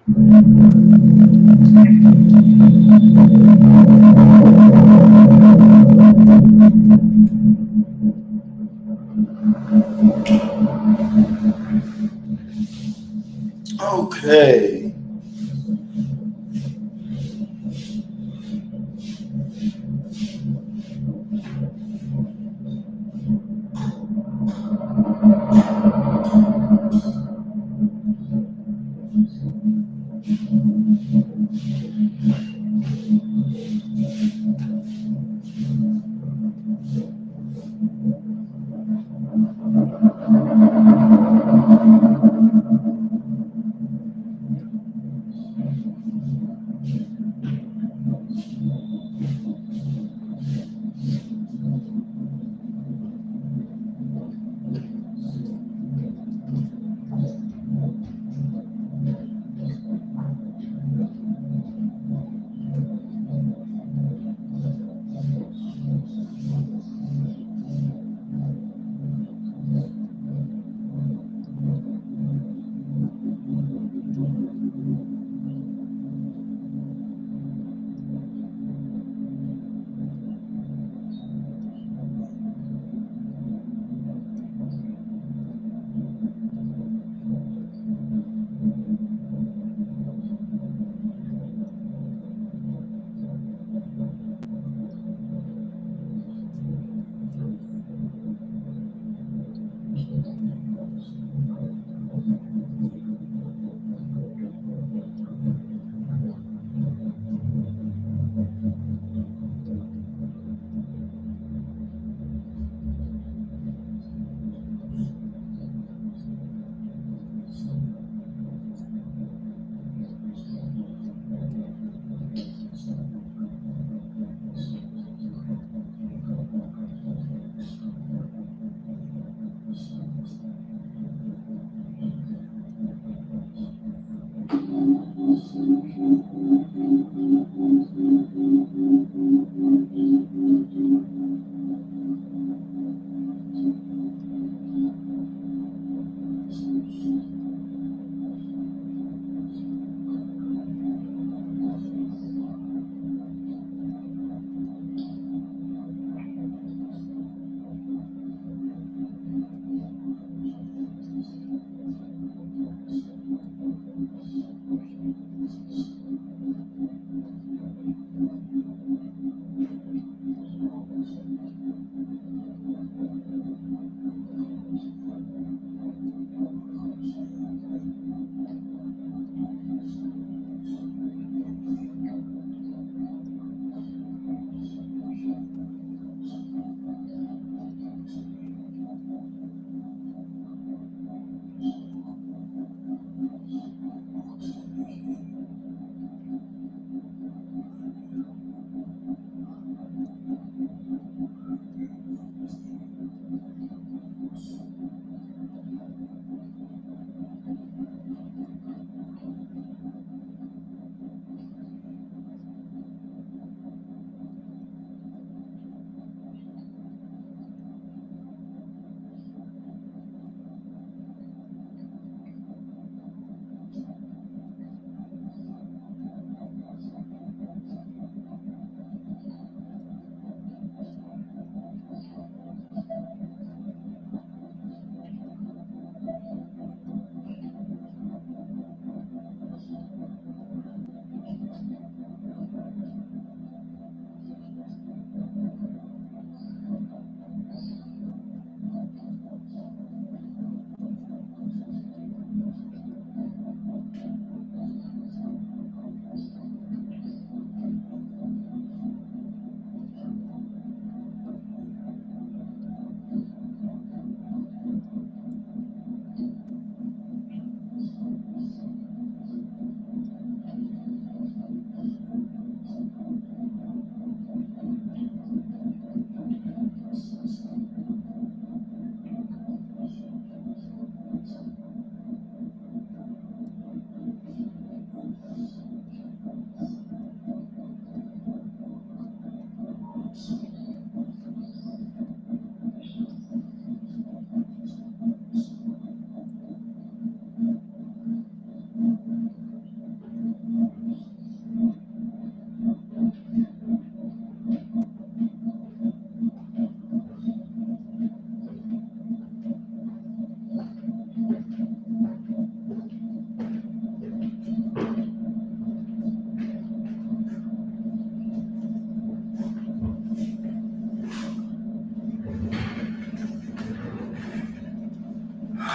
Okay.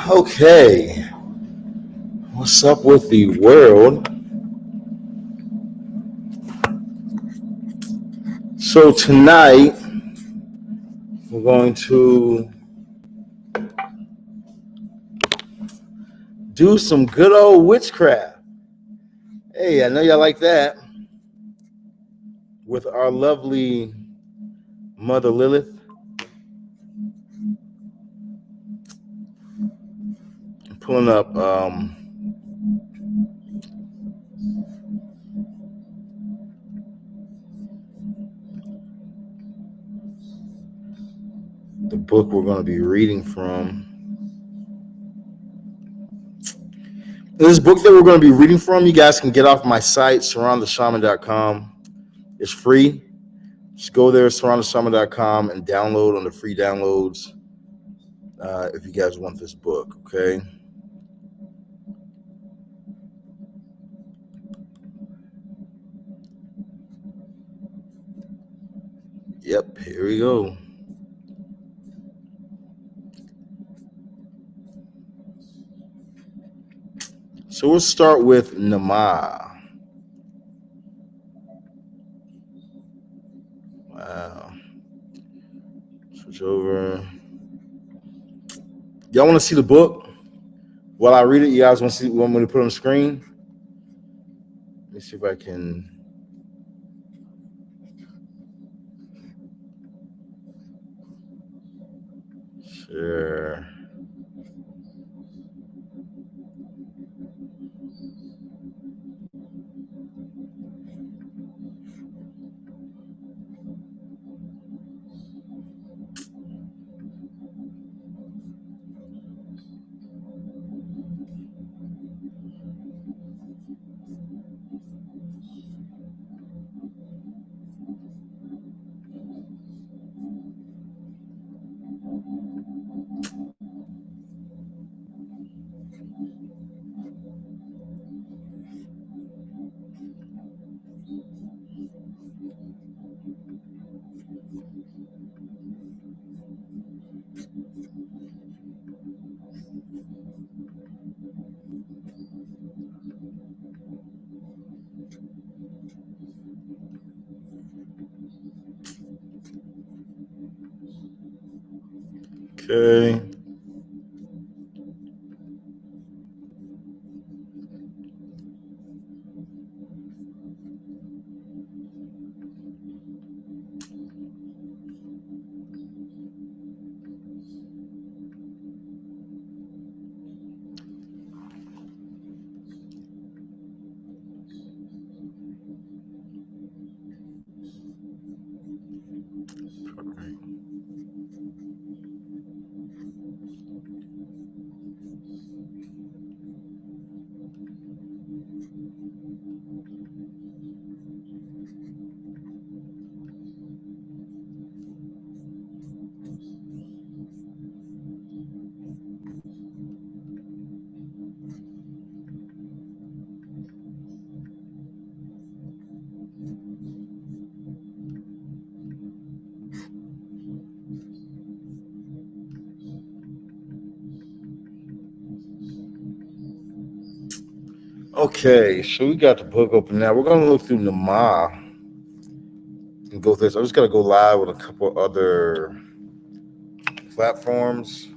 Okay, what's up with the world? So tonight we're going to do some good old witchcraft. Hey, I know y'all like that. With our lovely mother Lilith. I'm pulling up the book we're going to be reading from. This book that we're going to be reading from, you guys can get off my site, sirrontheshaman.com. It's free. Just go there, sirrontheshaman.com, and download on the free downloads if you guys want this book, okay? Yep, here we go. So we'll start with Namaah. Wow. Switch over. Y'all want to see the book? While I read it, you guys want me to put it on the screen? Let me see if I can. Sure. Okay. Okay, so we got the book open now. We're going to look through Namaah and go through this. I'm just going to go live with a couple other platforms.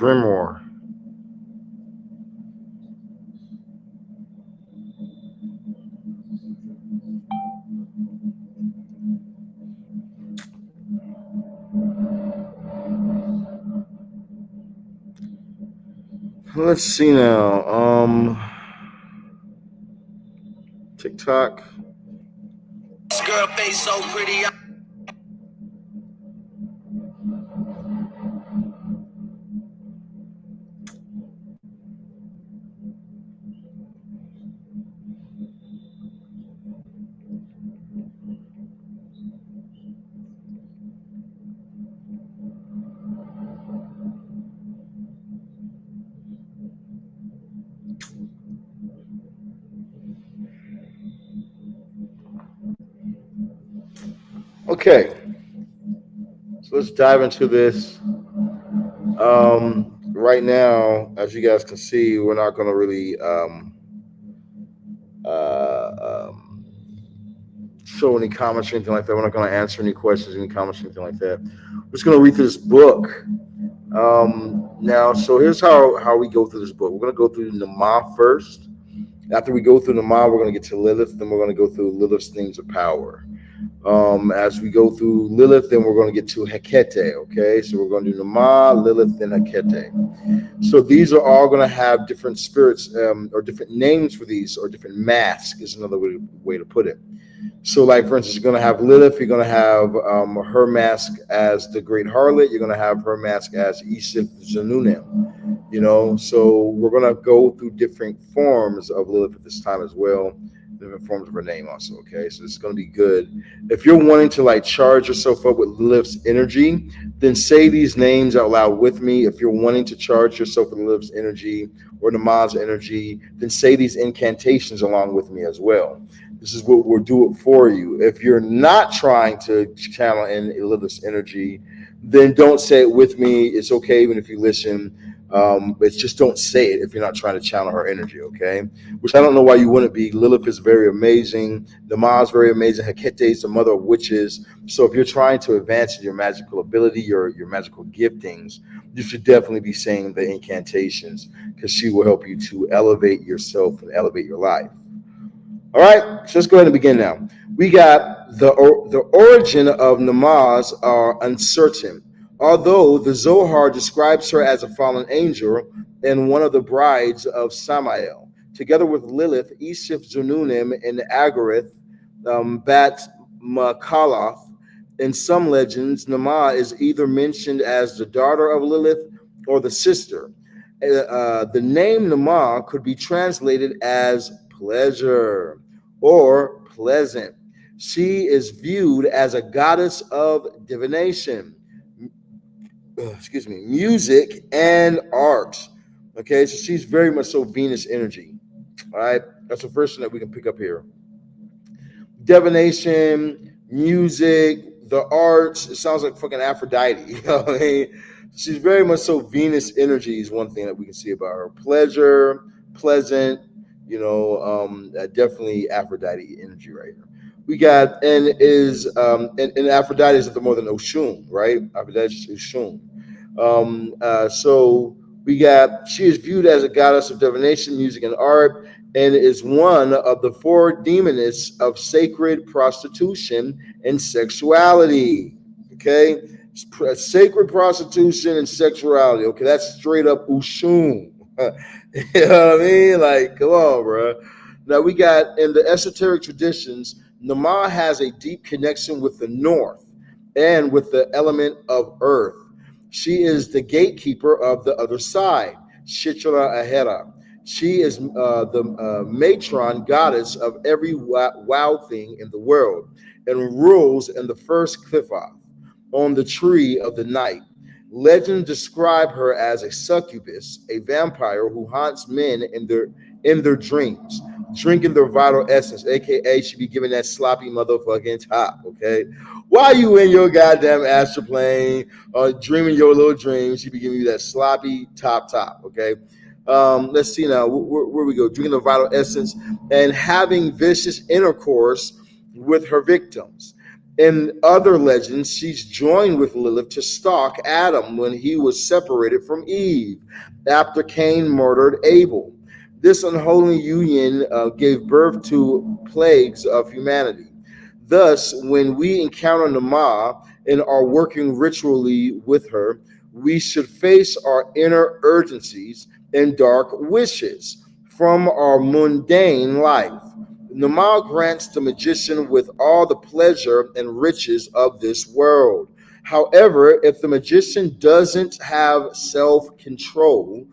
grimoire. Let's see now. TikTok. This girl face so pretty. Okay, so let's dive into this. Right now, as you guys can see, we're not going to really show any comments or anything like that. We're not going to answer any questions, any comments, or anything like that. We're just going to read through this book. Now, so here's how we go through this book. We're going to go through Namaah first. After we go through Namaah, we're going to get to Lilith. Then we're going to go through Lilith's themes of power. As we go through Lilith, then we're going to get to Hekate. Okay, so we're going to do Namaah, Lilith, then Hekate. So these are all going to have different spirits or different names for these, or different masks is another way to put it. So, like, for instance, you're going to have Lilith. You're going to have her mask as the Great Harlot. You're going to have her mask as Isif Zanunim. You know, so we're going to go through different forms of Lilith at this time as well. Different forms of her name also. Okay, so it's going to be good. If you're wanting to like charge yourself up with Lilith's energy, then say these names out loud with me. If you're wanting to charge yourself with Lilith's energy or Namaah's energy, then say these incantations along with me as well. This is what we'll do it for you. If you're not trying to channel in Lilith's energy, then don't say it with me. It's okay even if you listen. But just don't say it if you're not trying to channel her energy, okay? Which I don't know why you wouldn't be. Lilith is very amazing. Namaah is very amazing. Hekate is the mother of witches. So if you're trying to advance your magical ability, your magical giftings, you should definitely be saying the incantations, because she will help you to elevate yourself and elevate your life. All right, so let's go ahead and begin now. We got the origin of Namaahs are uncertain. Although the Zohar describes her as a fallen angel and one of the brides of Samael, together with Lilith, Isif Zununim, and Agarith, Bat Makaloth. In some legends, Namaah is either mentioned as the daughter of Lilith or the sister. The name Namaah could be translated as pleasure or pleasant. She is viewed as a goddess of divination, music, and art. Okay, so she's very much so Venus energy. All right, that's the first thing that we can pick up here. Divination, music, the arts. It sounds like fucking Aphrodite. You know what I mean? She's very much so Venus energy is one thing that we can see about her. Pleasure, pleasant. You know, definitely Aphrodite energy right here. We got and Aphrodite is nothing more than Oshun, right? Aphrodite is Oshun. So we got, she is viewed as a goddess of divination, music, and art, and is one of the four demonists of sacred prostitution and sexuality. Okay, sacred prostitution and sexuality. Okay, that's straight up Oshun. You know what I mean? Like, come on, bro. Now we got in the esoteric traditions, Namaah has a deep connection with the north and with the element of earth. She is the gatekeeper of the other side, Shitra Ahera. She is the matron goddess of every wild thing in the world and rules in the first Cliffoth on the tree of the night. Legends describe her as a succubus, a vampire who haunts men in their dreams, drinking their vital essence, aka she be giving that sloppy motherfucking top. Okay, while you in your goddamn astral plane dreaming your little dreams, she be giving you that sloppy top. Okay, let's see now where we go. Drinking the vital essence and having vicious intercourse with her victims. In other legends, she's joined with Lilith to stalk Adam when he was separated from Eve after Cain murdered Abel. This unholy union gave birth to plagues of humanity. Thus, when we encounter Namaah and are working ritually with her, we should face our inner urgencies and dark wishes from our mundane life. Namaah grants the magician with all the pleasure and riches of this world. However, if the magician doesn't have self control,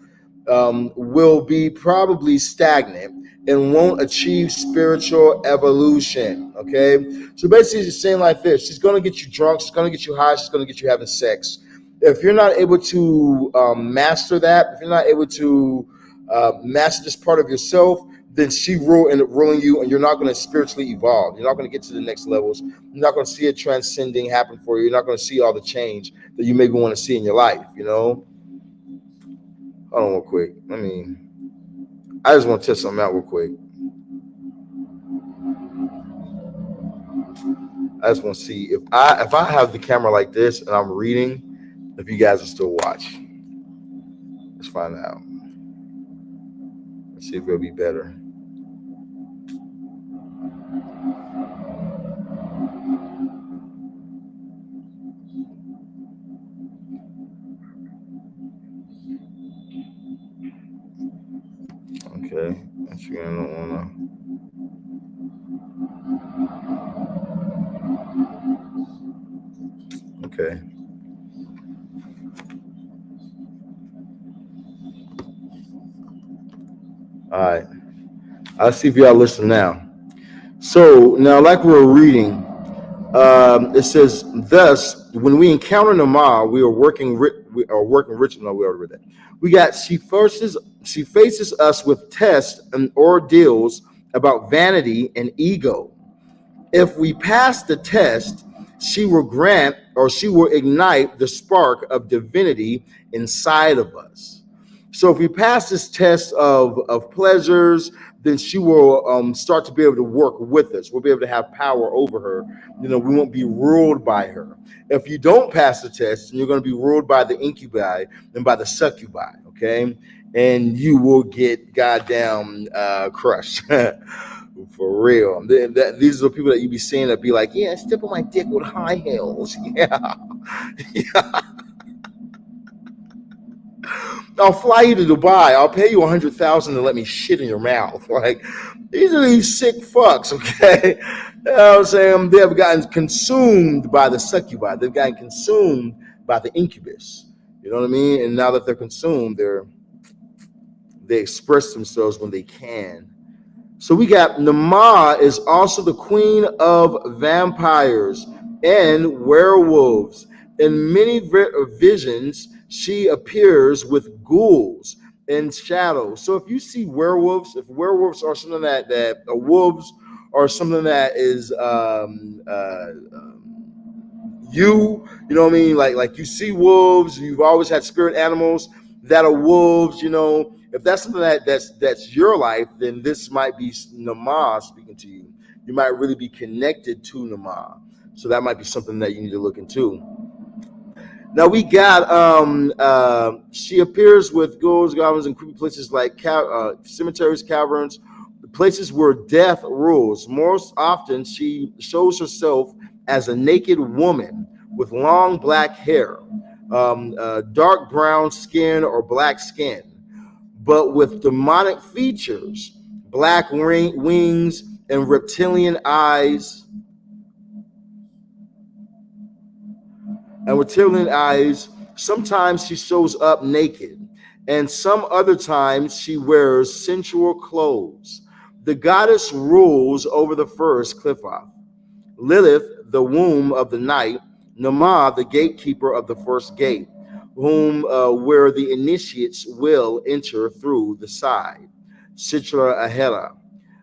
will be probably stagnant and won't achieve spiritual evolution. Okay, so basically, it's saying like this: she's going to get you drunk, she's going to get you high, she's going to get you having sex. If you're not able to master that, if you're not able to master this part of yourself, then she ruling you, and you're not going to spiritually evolve. You're not going to get to the next levels. You're not going to see it transcending happen for you. You're not going to see all the change that you maybe want to see in your life. Hold on real quick. I just want to test something out real quick. I just want to see if I have the camera like this and I'm reading, if you guys will still watch. Let's find out. Let's see if it'll be better. Okay. Actually, I don't wanna. Okay. All right. I'll see if y'all listen now. So now, like we're reading, it says, "Thus, when we encounter Namaah, we are working rich." No, we already read that. We got she faces us with tests and ordeals about vanity and ego. If we pass the test, she will ignite the spark of divinity inside of us. So if we pass this test of pleasures, then she will start to be able to work with us. We'll be able to have power over her. We won't be ruled by her. If you don't pass the test, then you're going to be ruled by the incubi and by the succubi, okay? And you will get goddamn crushed. For real. These are the people that you be seeing that be like, yeah, step on my dick with high heels. Yeah. I'll fly you to Dubai. I'll pay you $100,000 to let me shit in your mouth. Like, these are these sick fucks, okay? You know what I'm saying? They have gotten consumed by the succubi. They've gotten consumed by the incubus. You know what I mean? And now that they're consumed, they express themselves when they can. So we got Namaah is also the queen of vampires and werewolves. In many visions, she appears with ghouls and shadows. So if you see werewolves, if werewolves are something that wolves are something that is you know what I mean? Like you see wolves, you've always had spirit animals that are wolves, If that's something that's your life, then this might be Namaah speaking to you. You might really be connected to Namaah. So that might be something that you need to look into. Now we got she appears with ghouls, goblins, and creepy places like cemeteries, caverns, places where death rules. Most often, she shows herself as a naked woman with long black hair, dark brown skin or black skin, but with demonic features, black wings and reptilian eyes. Sometimes she shows up naked, and some other times she wears sensual clothes. The goddess rules over the first cliff-off. Lilith, the womb of the night, Namaah, the gatekeeper of the first gate, where the initiates will enter through the side. Citra Ahera.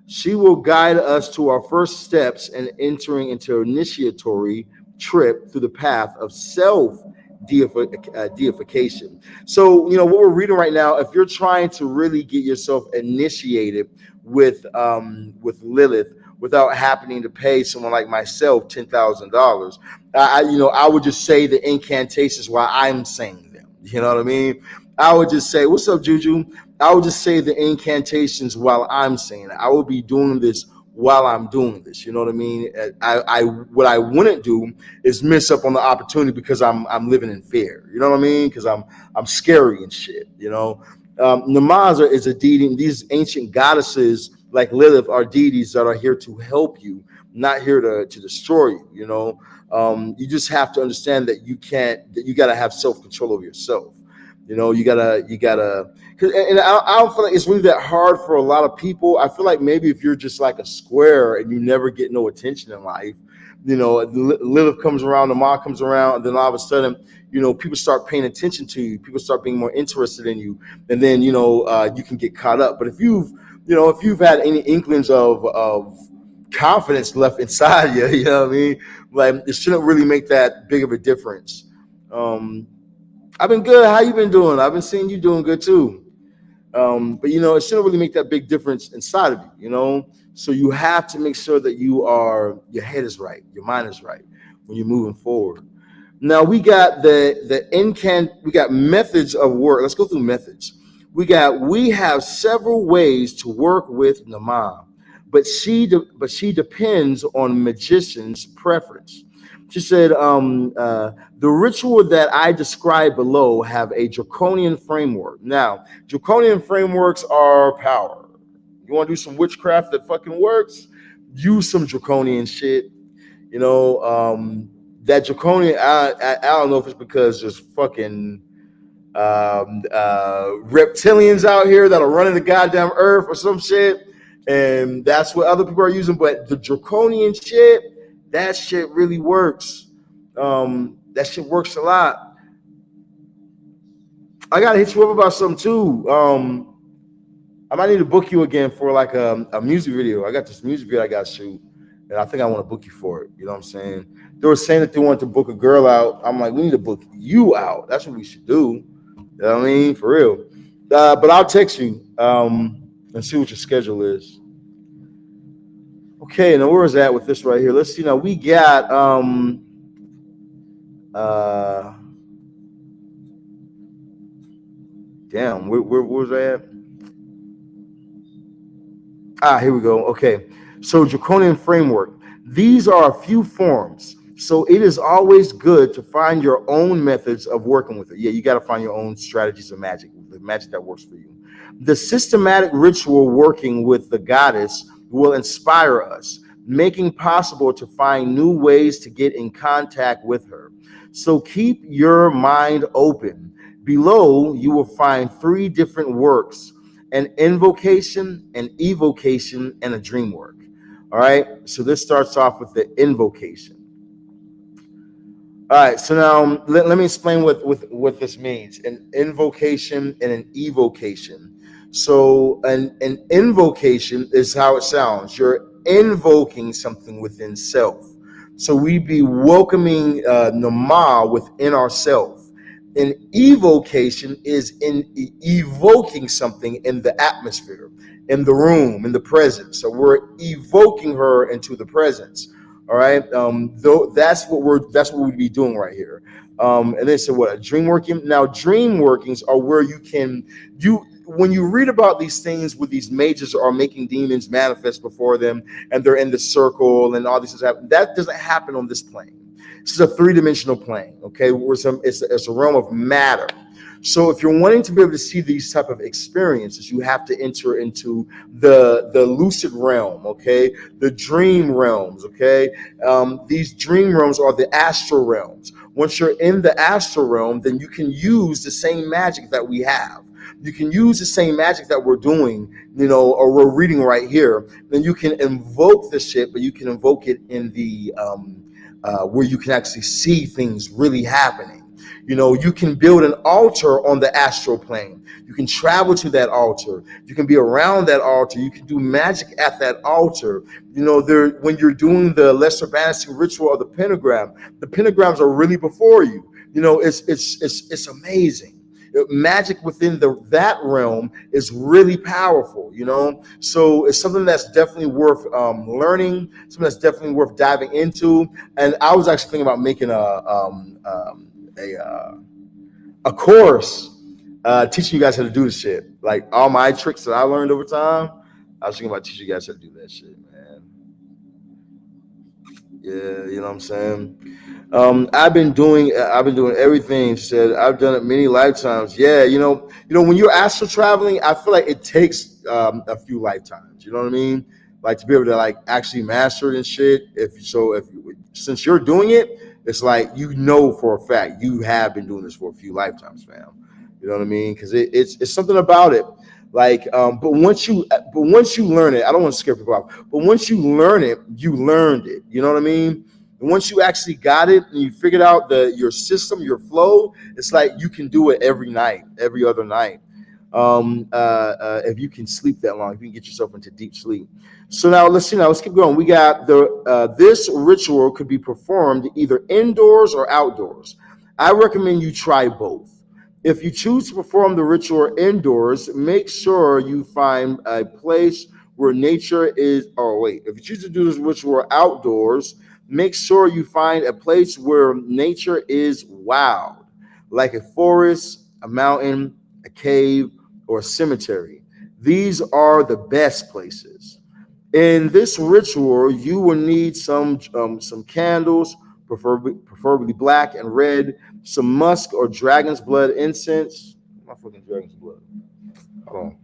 She will guide us to our first steps in entering into initiatory trip through the path of self deification. So, what we're reading right now, if you're trying to really get yourself initiated with Lilith, without happening to pay someone like myself $10,000. I would just say the incantations while I'm saying them. You know what I mean? I would just say, "What's up, Juju?" I would just say the incantations while I'm saying it. I would be doing this while I'm doing this. You know what I mean? What I wouldn't do is miss up on the opportunity because I'm living in fear. You know what I mean? Because I'm scary and shit. Namaah is a deity. These ancient goddesses like Lilith are deities that are here to help you, not here to destroy you. You just have to understand that you got to have self-control over yourself. You gotta, and I don't feel like it's really that hard for a lot of people. I feel like maybe if you're just like a square and you never get no attention in life, Lilith comes around, Namaah comes around, and then all of a sudden, people start paying attention to you. People start being more interested in you, and then you can get caught up. But if you've had any inklings of confidence left inside you, you know what I mean? Like it shouldn't really make that big of a difference. I've been good. How you been doing? I've been seeing you doing good too. But it shouldn't really make that big difference inside of you. So you have to make sure that your head is right, your mind is right when you're moving forward. Now we got we got methods of work. Let's go through methods. We have several ways to work with Namaah, but she depends on magician's preference. She said, the ritual that I described below have a draconian framework. Now, draconian frameworks are power. You want to do some witchcraft that fucking works? Use some draconian shit. That draconian, I don't know if it's because there's fucking reptilians out here that are running the goddamn earth or some shit, and that's what other people are using. But the draconian shit, that shit really works. That shit works a lot. I gotta hit you up about something too. I might need to book you again for like a music video. I got this music video I got to shoot, and I think I want to book you for it. You know what I'm saying? They were saying that they wanted to book a girl out. I'm like, we need to book you out. That's what we should do. You know what I mean? For real. But I'll text you and see what your schedule is. Okay, now where is that with this right here? Let's see. Now we got damn, where was that? Here we go. Okay, so draconian framework. These are a few forms. So it is always good to find your own methods of working with it. Yeah, you got to find your own strategies of magic, the magic that works for you. The systematic ritual working with the goddess will inspire us, making possible to find new ways to get in contact with her. So keep your mind open. Below, you will find 3 different works: an invocation, an evocation, and a dream work. All right, so this starts off with the invocation. All right, so now let me explain what this means: an invocation and an evocation. So an invocation is how it sounds. You're invoking something within self. So we be welcoming Namaah within ourselves. An evocation is evoking something in the atmosphere, in the room, in the presence. So we're evoking her into the presence. All right. That's what we'd be doing right here. And then so what? Dream working. Now, dream workings are where when you read about these things with these mages are making demons manifest before them, and they're in the circle and all this is happening. That doesn't happen on this plane. This is a 3-dimensional plane. Okay, it's a realm of matter. So if you're wanting to be able to see these type of experiences, you have to enter into the lucid realm, okay? The dream realms, okay? These dream realms are the astral realms. Once you're in the astral realm, then you can use the same magic that we have. You can use the same magic that we're doing, or we're reading right here. Then you can invoke the shit, but you can invoke it in the where you can actually see things really happening. You can build an altar on the astral plane. You can travel to that altar. You can be around that altar. You can do magic at that altar. When you're doing the lesser balancing ritual of the pentagrams are really before you. It's amazing. magic within that realm is really powerful, so it's something that's definitely worth learning, something that's definitely worth diving into. And I was actually thinking about making a course teaching you guys how to do this shit, like all my tricks that I learned over time. I was thinking about teaching you guys how to do that shit, man. Yeah, you know what I'm saying. I've been doing everything. She said I've done it many lifetimes. Yeah, when you're astral traveling, I feel like it takes a few lifetimes. You know what I mean? Like to be able to like actually master it and shit. Since you're doing it, it's like for a fact you have been doing this for a few lifetimes, fam. You know what I mean? Because it's something about it. Like, but once you learn it, I don't want to scare people off. But once you learn it, you learned it. You know what I mean? And once you actually got it and you figured out your system, your flow, it's like you can do it every night, every other night. If you can sleep that long, if you can get yourself into deep sleep. So now let's keep going. We got this ritual could be performed either indoors or outdoors. I recommend you try both. If you choose to perform the ritual indoors, make sure you find a place where nature is. Oh wait, if you choose to do this ritual outdoors, make sure you find a place where nature is wild, like a forest, a mountain, a cave, or a cemetery. These are the best places. In this ritual, you will need some candles, preferably black and red, some musk or dragon's blood incense. My fucking dragon's blood. Hold on.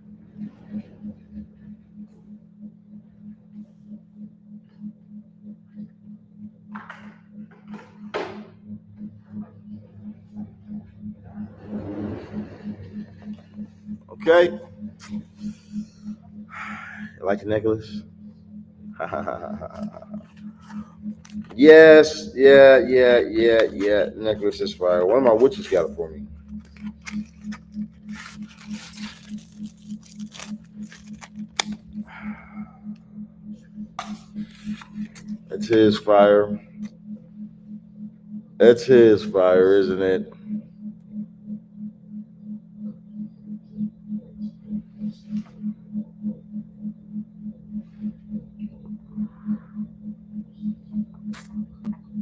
Okay. You like the necklace? Yes, yeah. Necklace is fire. One of my witches got it for me. That's his fire. That's his fire, isn't it?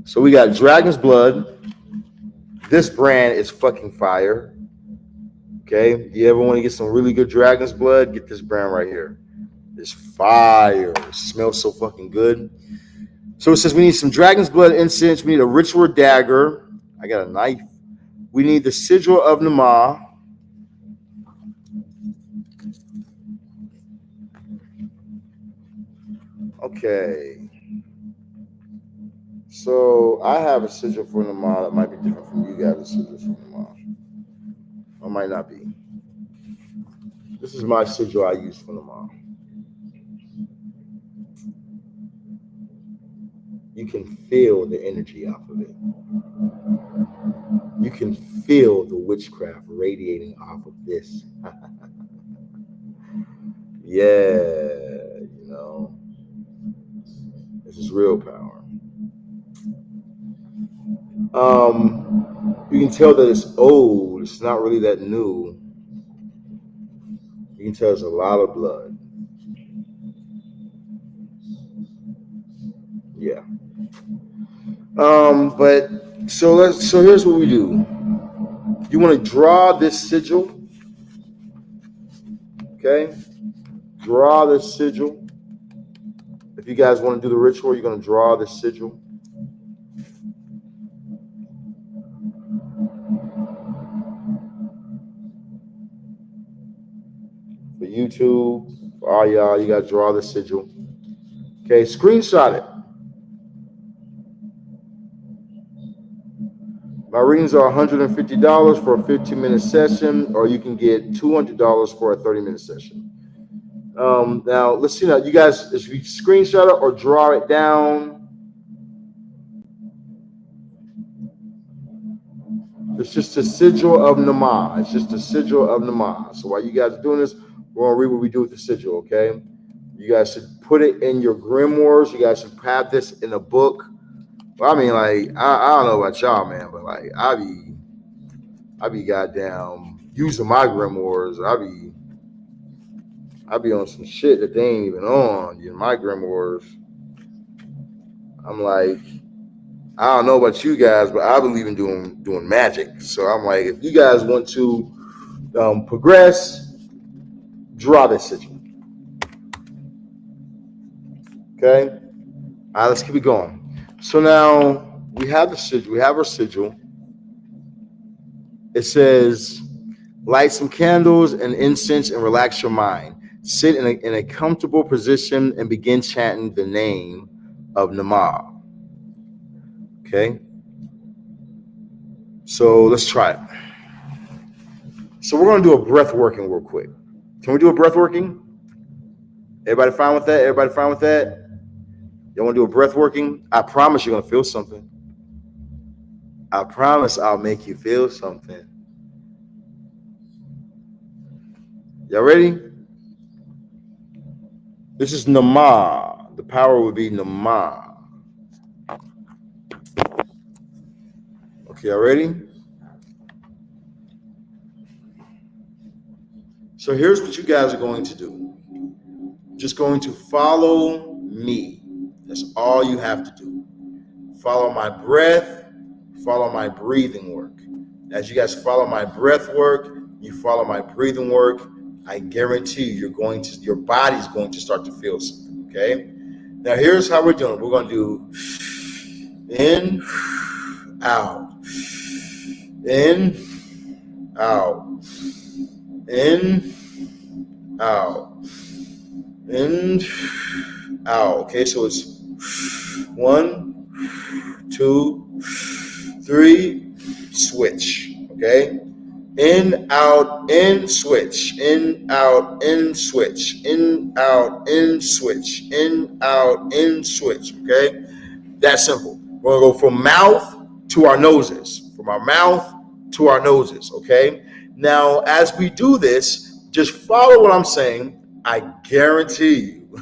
So we got Dragon's Blood. This brand is fucking fire. Okay, you ever want to get some really good Dragon's Blood? Get this brand right here. It's fire. It smells so fucking good. So it says we need some Dragon's Blood incense. We need a ritual dagger. I got a knife. We need the sigil of Namaah. Okay. So I have a sigil for Namaah that might be different from you guys' sigils for Namaah. Or might not be. This is my sigil I use for Namaah. You can feel the energy off of it. You can feel the witchcraft radiating off of this. Yeah, this is real power. You can tell that it's old. It's not really that new. You can tell there's a lot of blood. Yeah. But so here's what we do. You want to draw this sigil. Okay? Draw this sigil. If you guys want to do the ritual, you're going to draw this sigil. For YouTube, for all y'all, you got to draw the sigil. Okay, screenshot it. My readings are $150 for a 15-minute session, or you can get $200 for a 30-minute session. Now, let's see. Now, you guys, if you screenshot it or draw it down, it's just a sigil of Namaah. It's just a sigil of Namaah. So while you guys are doing this, we're going to read what we do with the sigil, okay? You guys should put it in your grimoires. You guys should have this in a book. Well, I mean, like, I don't know about y'all, man, but like, I be goddamn using my grimoires, I be on some shit that they ain't even on. You know, my grimoires. I'm like, I don't know about you guys, but I believe in doing magic. So I'm like, if you guys want to progress, draw this sigil. Okay. All right, let's keep it going. So now we have the sigil. We have our sigil. It says, light some candles and incense and relax your mind. Sit in a comfortable position and begin chanting the name of Namaah. Okay. So let's try it. So we're going to do a breath working real quick. Can we do a breath working? Everybody fine with that? Everybody fine with that? You want to do a breath working? I promise you're going to feel something. I promise I'll make you feel something. Y'all ready? This is Namaah. The power would be Namaah. Okay, y'all ready? So here's what you guys are going to do. Just going to follow me. That's all you have to do. Follow my breath, follow my breathing work. As you guys follow my breath work, you follow my breathing work, I guarantee you, your body's going to start to feel something, okay? Now here's how we're doing. We're going to do in, out, in, out, in, out, in, out. Okay, so it's 1, 2, 3, switch. Okay, in, out, in, switch, in, out, in, switch, in, out, in, switch, in, out, in, switch. Okay, that's simple. We're gonna go from mouth to our noses, from our mouth to our noses. Okay, now as we do this, just follow what I'm saying. I guarantee you,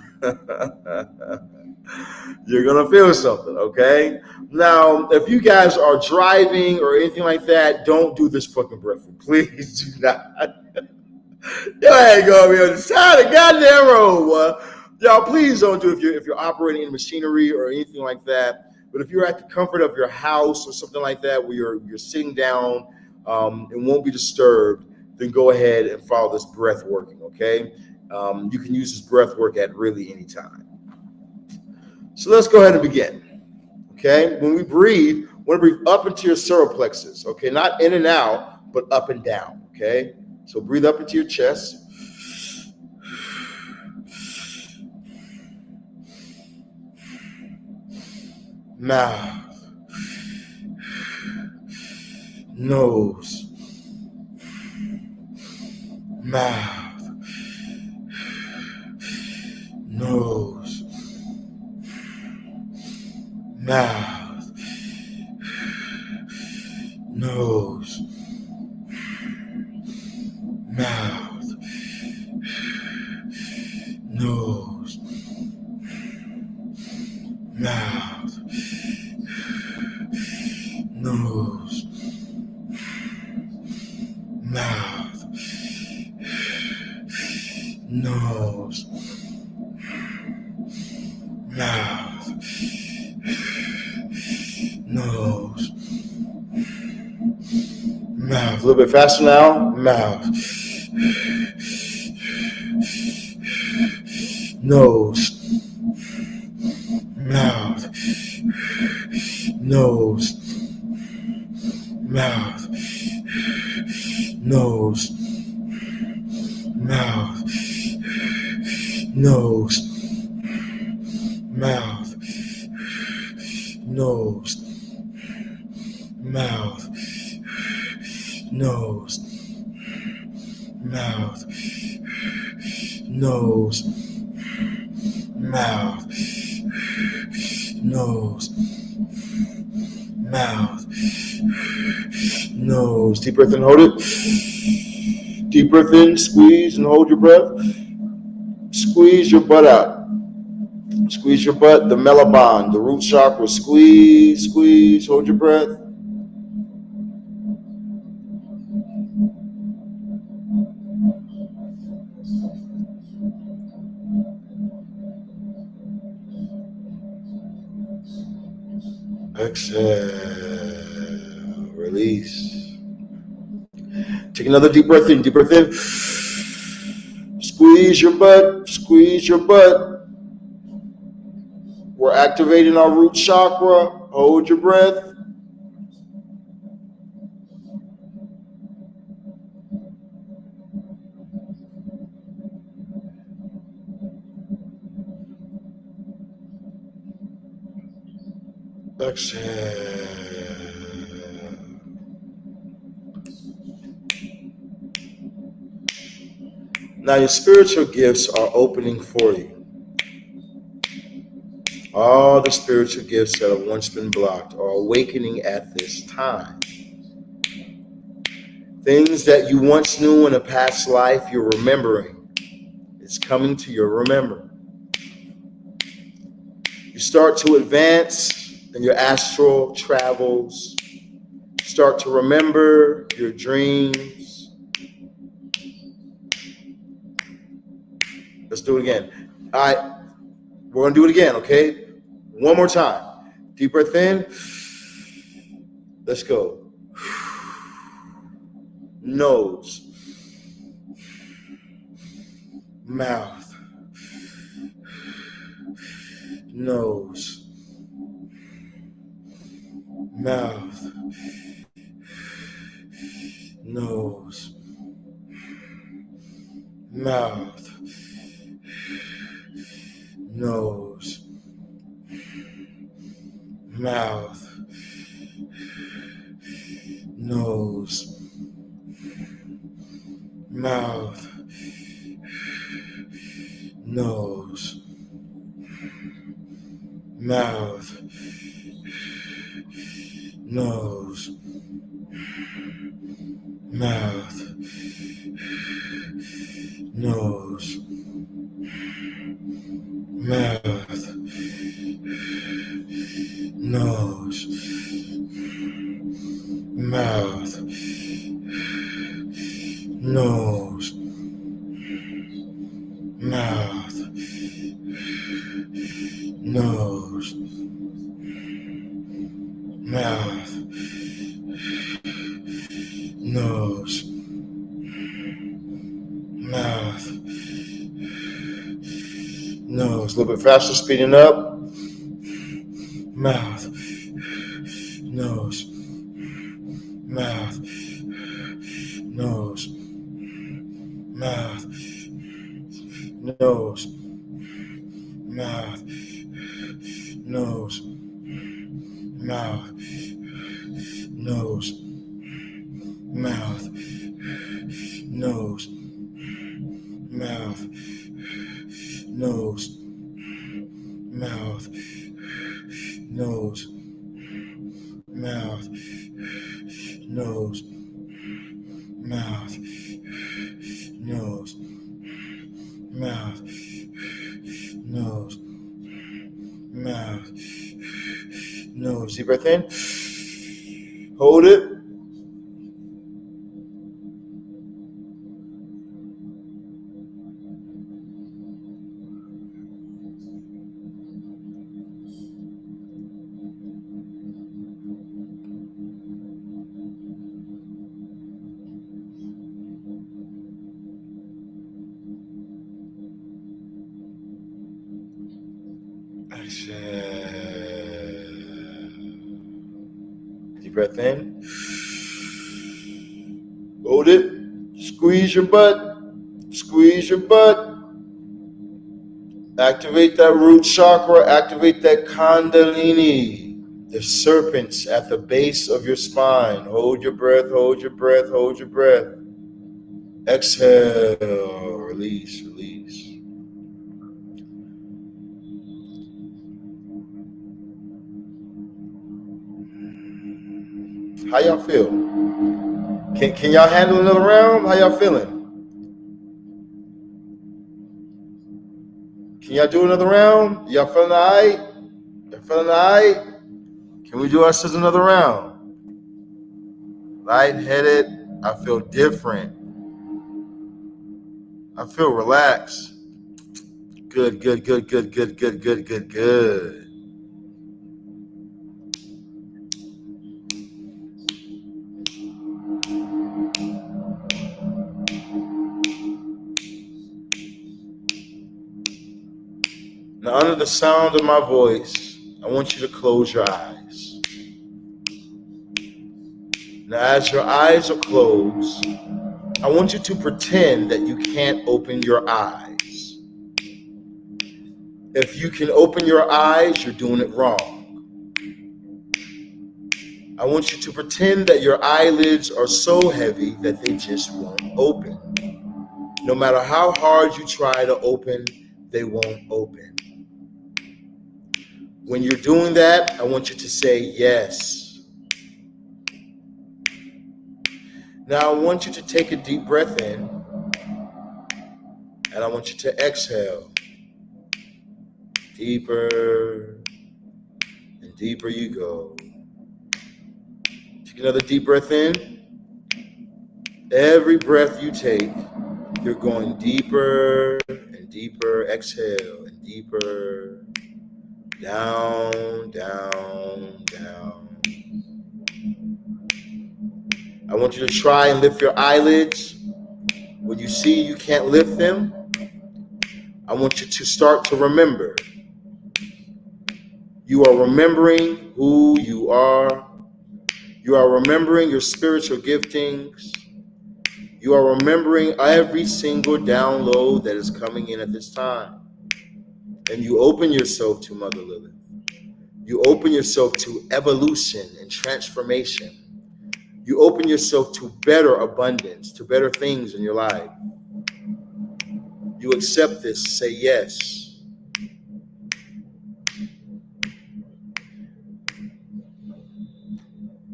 you're gonna feel something. Okay. Now, if you guys are driving or anything like that, don't do this fucking breath. Please do not. You ain't gonna be on the side of the goddamn road. Y'all, please don't do it if you're operating in machinery or anything like that. But if you're at the comfort of your house or something like that, where you're sitting down and won't be disturbed, then go ahead and follow this breath working. Okay. You can use this breath work at really any time. So let's go ahead and begin. Okay, when we breathe, we want to breathe up into your solar plexus. Okay, not in and out, but up and down. Okay, so breathe up into your chest. Mouth, nose, mouth, nose, mouth, nose, mouth, nose, mouth, nose, mouth, nose, mouth, nose, mouth. A little bit faster now. Mouth, nose, mouth, nose, mouth, nose, mouth, nose, mouth, nose, mouth, nose, mouth, nose, mouth, nose, mouth, nose. Deep breath in, hold it. Deep breath in, squeeze and hold your breath. Squeeze your butt out. Squeeze your butt, the melabon, the root chakra. Squeeze, squeeze, hold your breath. Exhale. Release. Take another deep breath in. Deep breath in. Squeeze your butt. Squeeze your butt. We're activating our root chakra. Hold your breath. Exhale. Now your spiritual gifts are opening for you. All the spiritual gifts that have once been blocked are awakening at this time. Things that you once knew in a past life, you're remembering. It's coming to your remembrance. You start to advance in your astral travels. Start to remember your dreams. Let's do it again. All right, we're going to do it again, okay? One more time. Deep breath in. Let's go. Nose. Mouth. Nose. Mouth. Nose. Mouth. Nose. Mouth. Nose. Mouth. Nose. Mouth. Nose. Mouth. Nose. Mouth. Nose. Mouth. Nose. Mouth. Nose. Mouth. Nose. Mouth. Nose. A little bit faster, speeding up. Mouth. Nose. Mouth. Nose. Mouth. Nose. Mouth. Nose. Mouth. Nose. Mouth. Nose. Mouth. Nose. Mouth. Nose. Mouth. Nose. Mouth. Nose. Mouth. Nose. Mouth. Nose. Deep breath in. Hold it. Exhale. Deep breath in. Hold it. Squeeze your butt. Squeeze your butt. Activate that root chakra. Activate that kundalini. The serpents at the base of your spine. Hold your breath. Hold your breath. Hold your breath. Exhale. Release. Release. How y'all feel? Can y'all handle another round? How y'all feeling? Can y'all do another round? Y'all feeling all right? Y'all feeling all right? Can we do ourselves another round? Lightheaded. I feel different. I feel relaxed. Good, good, good, good, good, good, good, good, good. Now, under the sound of my voice, I want you to close your eyes. Now, as your eyes are closed, I want you to pretend that you can't open your eyes. If you can open your eyes, you're doing it wrong. I want you to pretend that your eyelids are so heavy that they just won't open. No matter how hard you try to open, they won't open. When you're doing that, I want you to say yes. Now I want you to take a deep breath in, and I want you to exhale. Deeper and deeper you go. Take another deep breath in. Every breath you take, you're going deeper and deeper. Exhale and deeper. Down, down, down. I want you to try and lift your eyelids. When you see you can't lift them, I want you to start to remember. You are remembering who you are. You are remembering your spiritual giftings. You are remembering every single download that is coming in at this time. And you open yourself to Mother Lilith. You open yourself to evolution and transformation. You open yourself to better abundance, to better things in your life. You accept this, say yes.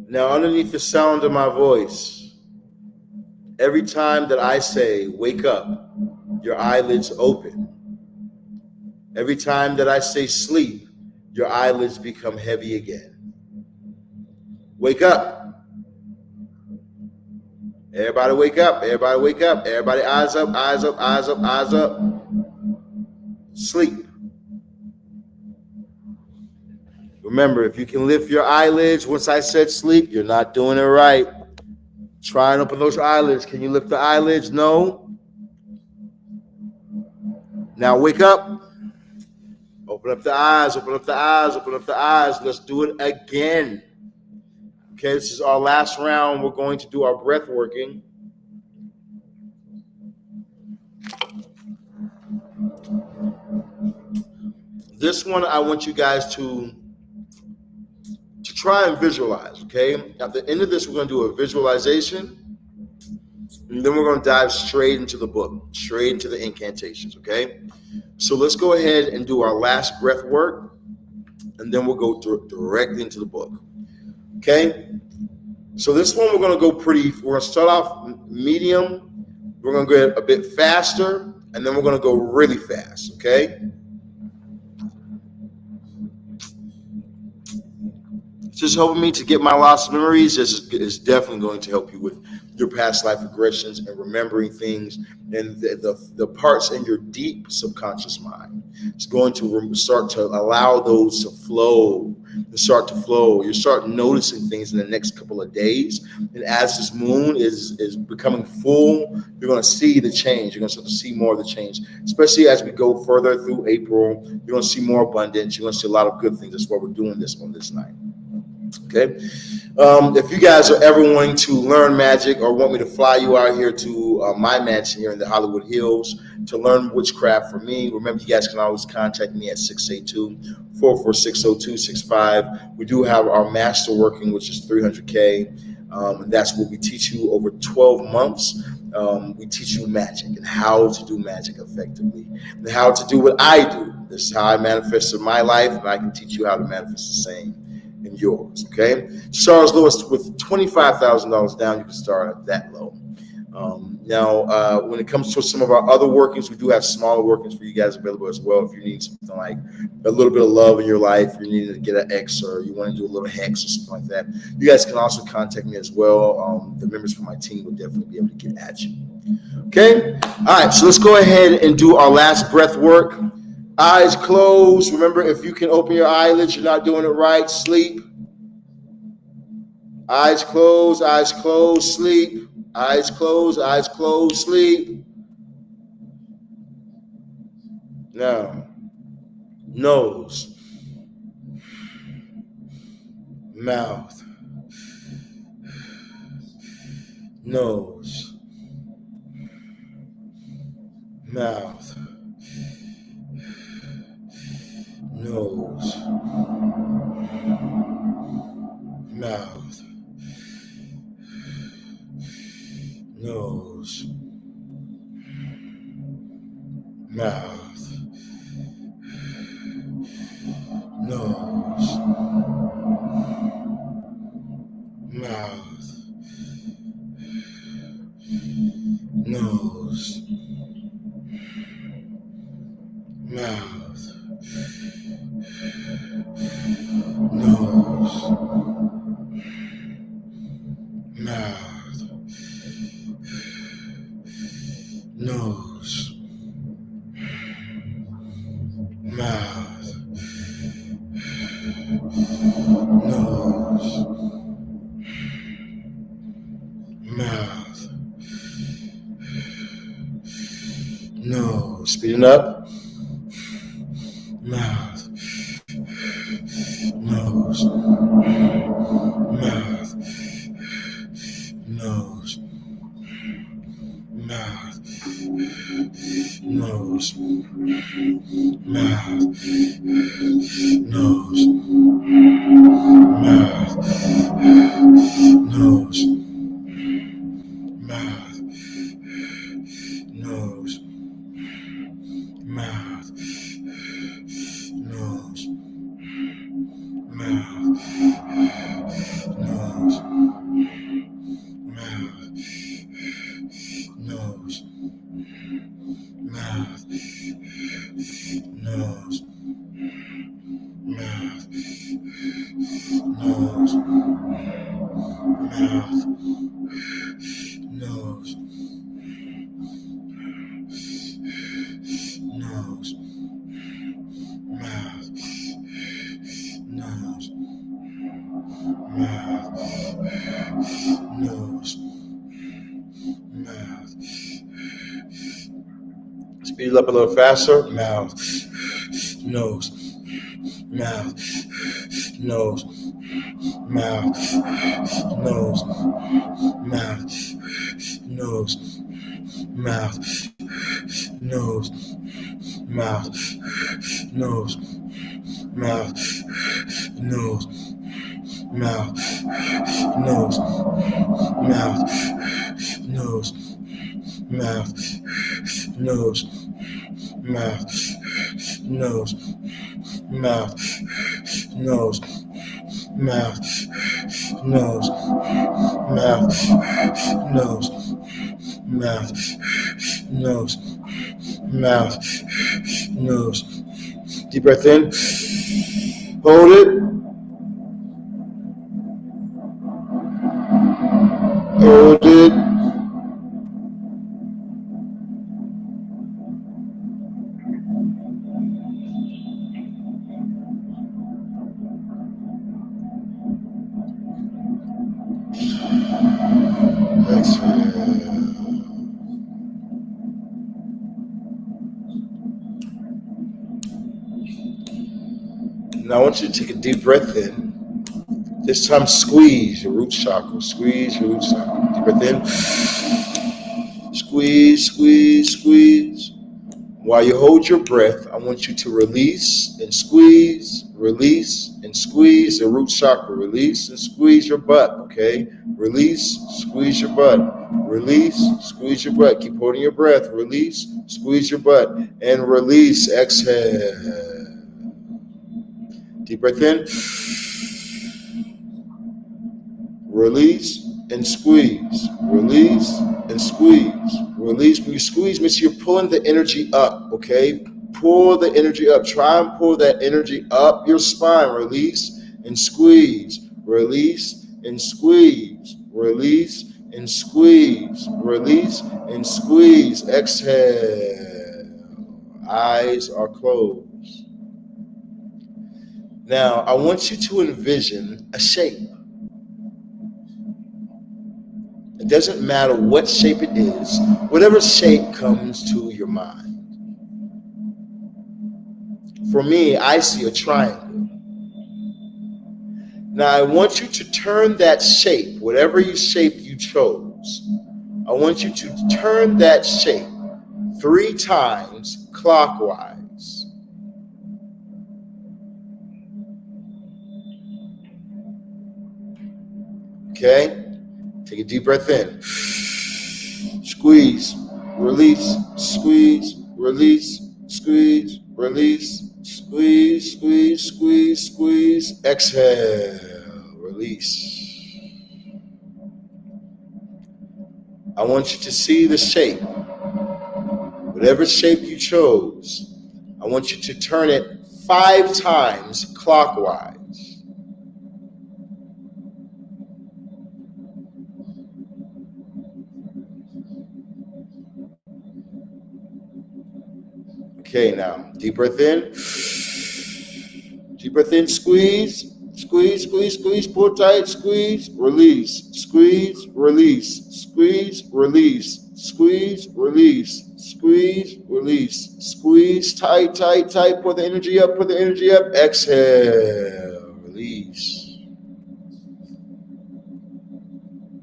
Now, underneath the sound of my voice, every time that I say, wake up, your eyelids open. Every time that I say sleep, your eyelids become heavy again. Wake up. Everybody wake up. Everybody wake up. Everybody eyes up, eyes up, eyes up, eyes up. Sleep. Remember, if you can lift your eyelids, once I said sleep, you're not doing it right. Try and open those eyelids. Can you lift the eyelids? No. Now wake up. Open up the eyes, open up the eyes, open up the eyes. Let's do it again. Okay, this is our last round. We're going to do our breath working. This one, I want you guys to try and visualize, okay? At the end of this, we're going to do a visualization, and then we're going to dive straight into the book, straight into the incantations, okay? So let's go ahead and do our last breath work, and then we'll go directly into the book, okay? So this one, we're going to go we're going to start off medium, we're going to go a bit faster, and then we're going to go really fast, okay? Just helping me to get my lost memories is definitely going to help you with your past life regressions and remembering things and the parts in your deep subconscious mind. It's going to start to allow those to flow, You start noticing things in the next couple of days. And as this moon is becoming full, you're going to see the change. You're going to start to see more of the change, especially as we go further through April. You're going to see more abundance. You're going to see a lot of good things. That's why we're doing this on this night. Okay. If you guys are ever wanting to learn magic or want me to fly you out here to my mansion here in the Hollywood Hills to learn witchcraft from me, remember you guys can always contact me at 682-446-0265. We do have our master working, which is $300K. And that's what we teach you over 12 months. We teach you magic and how to do magic effectively and how to do what I do. This is how I manifested my life, and I can teach you how to manifest the same in yours, okay? Start as low as with $25,000 down, you can start at that low. Now, when it comes to some of our other workings, we do have smaller workings for you guys available as well. If you need something like a little bit of love in your life, you need to get an X, or you want to do a little hex or something like that, you guys can also contact me as well. The members from my team will definitely be able to get at you. Okay? All right, so let's go ahead and do our last breath work. Eyes closed. Remember, if you can open your eyelids, you're not doing it right. Sleep. Eyes closed, sleep. Eyes closed, sleep. Now nose, mouth, nose, mouth, nose, mouth, nose, mouth, nose, mouth, nose, mouth, nose, mouth, nose, mouth, nose, mouth, nose. Speeding up. Mouth, nose, mouth, nose, mouth, nose, mouth, nose, mouth, nose, mouth, nose, mouth, nose, mouth, nose, mouth, nose, mouth, nose, mouth, nose, mouth, nose, nose, mouth, nose, mouth, nose, mouth. Speed it up a little faster. Mouth, nose, mouth, nose, mouth, nose, mouth, nose, mouth, nose, mouth, nose, mouth, nose, mouth, nose, mouth, nose, mouth, nose, mouth, nose, mouth, nose, mouth, nose, mouth, nose, mouth, nose, mouth, nose. Deep breath in. Hold it. Hold it. Exhale. Now I want you to take a deep breath in. This time squeeze your root chakra. Squeeze your root chakra. Deep breath in. Squeeze, squeeze, squeeze. While you hold your breath, I want you to release and squeeze the root chakra. Release and squeeze your butt, okay? Release, squeeze your butt. Release, squeeze your butt. Keep holding your breath. Release, squeeze your butt. And release, exhale. Deep breath in. Release and squeeze. Release and squeeze. Release. When you squeeze, means you're pulling the energy up, okay? Pull the energy up. Try and pull that energy up your spine. Release and squeeze. Release and squeeze. Release and squeeze. Release and squeeze. Exhale. Eyes are closed. Now, I want you to envision a shape. It doesn't matter what shape it is, whatever shape comes to your mind. For me, I see a triangle. Now I want you to turn that shape, whatever shape you chose, I want you to turn that shape 3 times clockwise. Okay? Take a deep breath in. Squeeze, release, squeeze, release, squeeze, release, squeeze, squeeze, squeeze, squeeze. Exhale, release. I want you to see the shape. Whatever shape you chose, I want you to turn it 5 times clockwise. Okay, now, deep breath in. Deep breath in, squeeze, squeeze, squeeze, squeeze, pull tight, squeeze, release, squeeze, release, squeeze, release, squeeze, release, squeeze, release, squeeze, tight, tight, tight, put the energy up, exhale, release.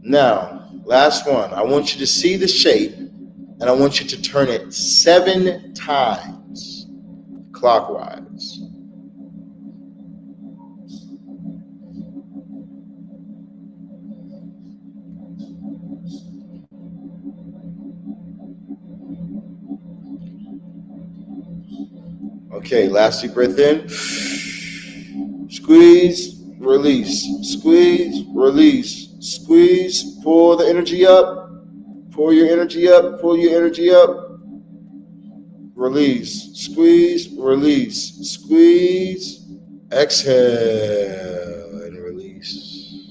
Now, last one, I want you to see the shape and I want you to turn it 7 times clockwise. Okay, last deep breath in. Squeeze, release, squeeze, release, squeeze, pull the energy up, pull your energy up, pull your energy up, release, squeeze, release, squeeze, exhale, and release.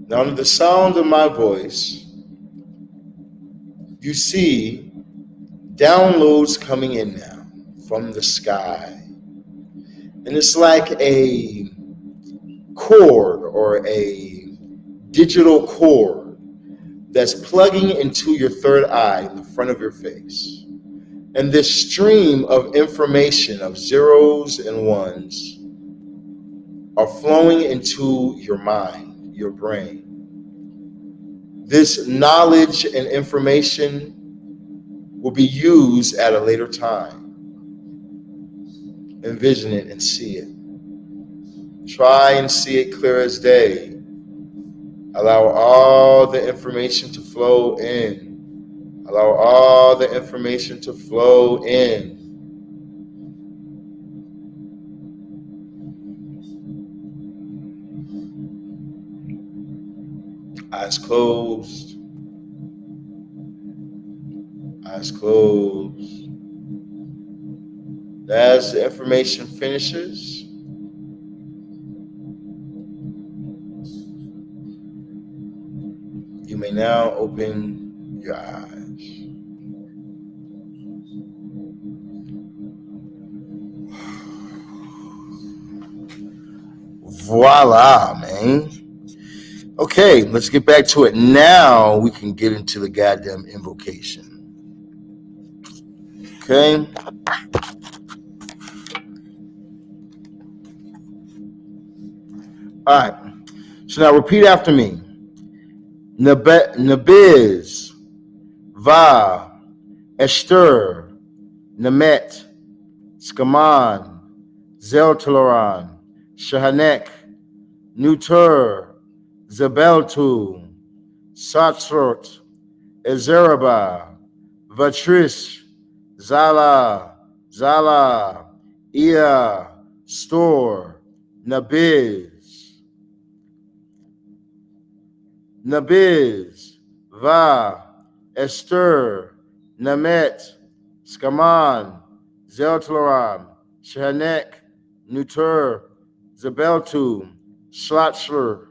Now, under the sound of my voice, you see downloads coming in now from the sky. And it's like a cord or a digital cord that's plugging into your third eye in the front of your face. And this stream of information of zeros and ones are flowing into your mind, your brain. This knowledge and information will be used at a later time. Envision it and see it. Try and see it clear as day. Allow all the information to flow in. Allow all the information to flow in. Eyes closed. Eyes closed. As the information finishes, you may now open your eyes. Voila, man. Okay, let's get back to it. Now we can get into the goddamn invocation. Okay. All right. So now repeat after me. Nabiz, Va, Esther, Namet, Skaman, Zeltaloran, Shahanek, Nutur, Zabeltu, Satsrot, Ezeraba, Vatris, Zala, Ia, Stor, Nabiz, Va, Esther, Namet, Skaman, Zeltloram, Shahanek, Nutur, Zabeltu, Schlatzler,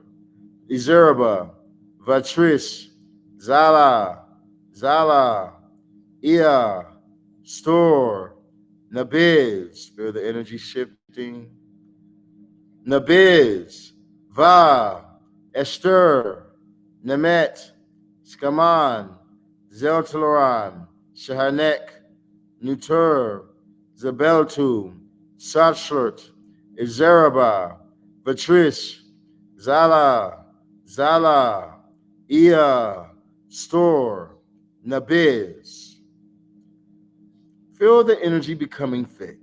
Izeraba, Vatris, Zala, Ia, Stor, Nabiz. Feel the energy shifting. Nabiz, Va, Esther, Nemet, Skaman, Zeltaloran, Shahanek, Nutur, Zabeltu, Satchlert, Izeraba, Vatrish, Zala, Ia, Store, Nabiz. Feel the energy becoming thick.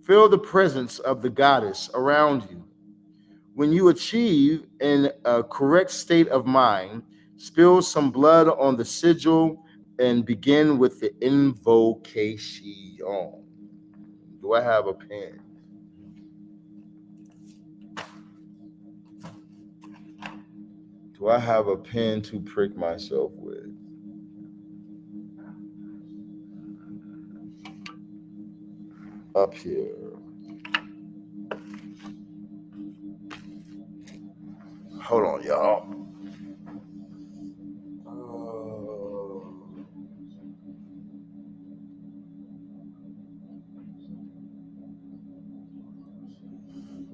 Feel the presence of the goddess around you. When you achieve in a correct state of mind, spill some blood on the sigil and begin with the invocation. Do I have a pen? Do I have a pen to prick myself with? Up here. Hold on, y'all.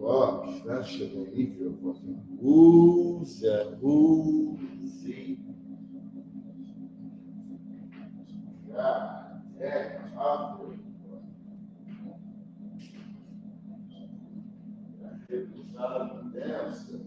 Fuck, that shit made me feel fucking woozy. God damn, I'm damn sick.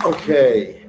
Okay.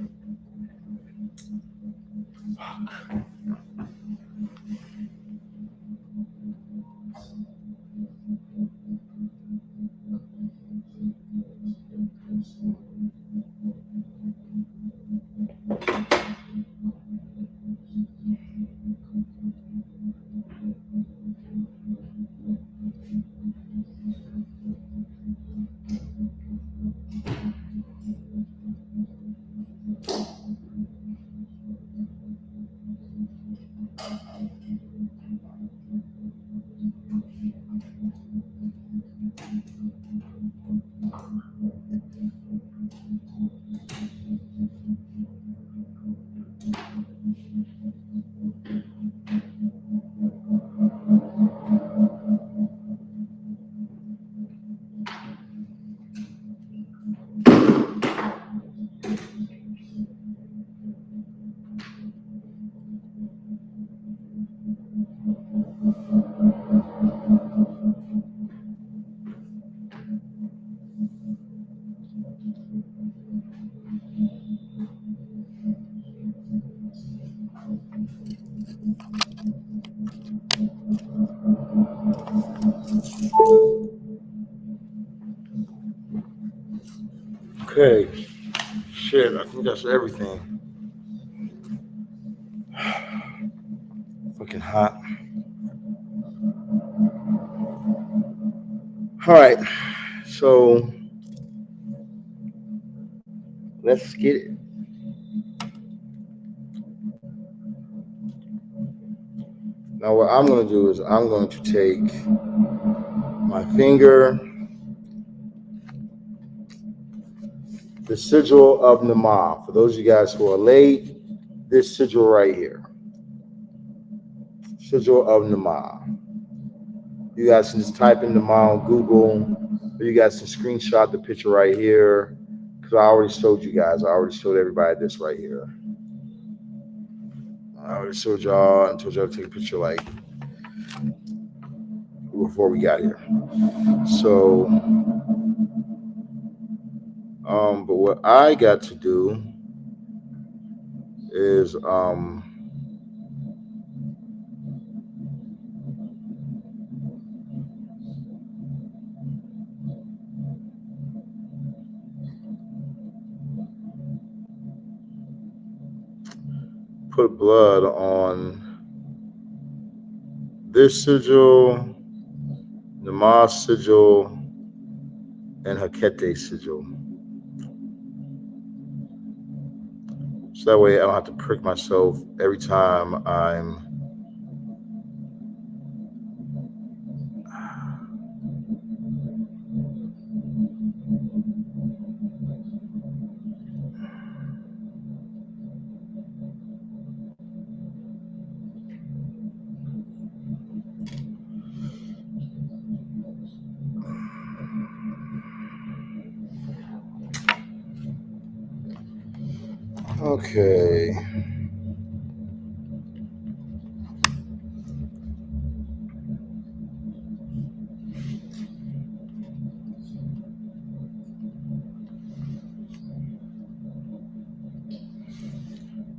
Okay. Shit, I think that's everything. Fucking hot. All right. So let's get it. Now, what I'm going to do is I'm going to take my finger the sigil of Namaah. For those of you guys who are late, this sigil right here. Sigil of Namaah. You guys can just type in Namaah on Google, or you guys can screenshot the picture right here, because I already showed you guys. I already showed everybody this right here. I already showed y'all and told y'all to take a picture like before we got here. So, but what I got to do is put blood on this sigil, Namaah sigil, and Hekate sigil. So that way I don't have to prick myself every time I'm okay.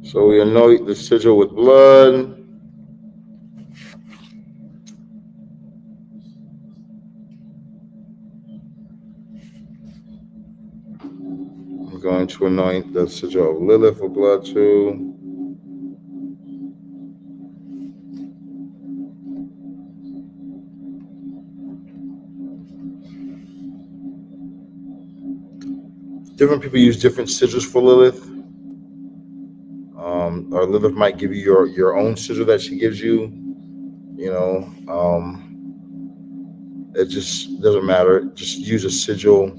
So we anoint the sigil with blood. I'm going to anoint the sigil of Lilith with blood too. Different people use different sigils for Lilith. Or Lilith might give you your own sigil that she gives you. You know, it just doesn't matter. Just use a sigil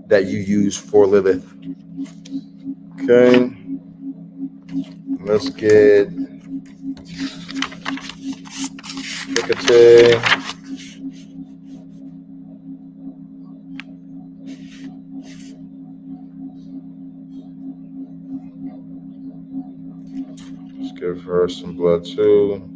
that you use for Lilith. Okay. Let's get Hekate. Let's give her some blood too.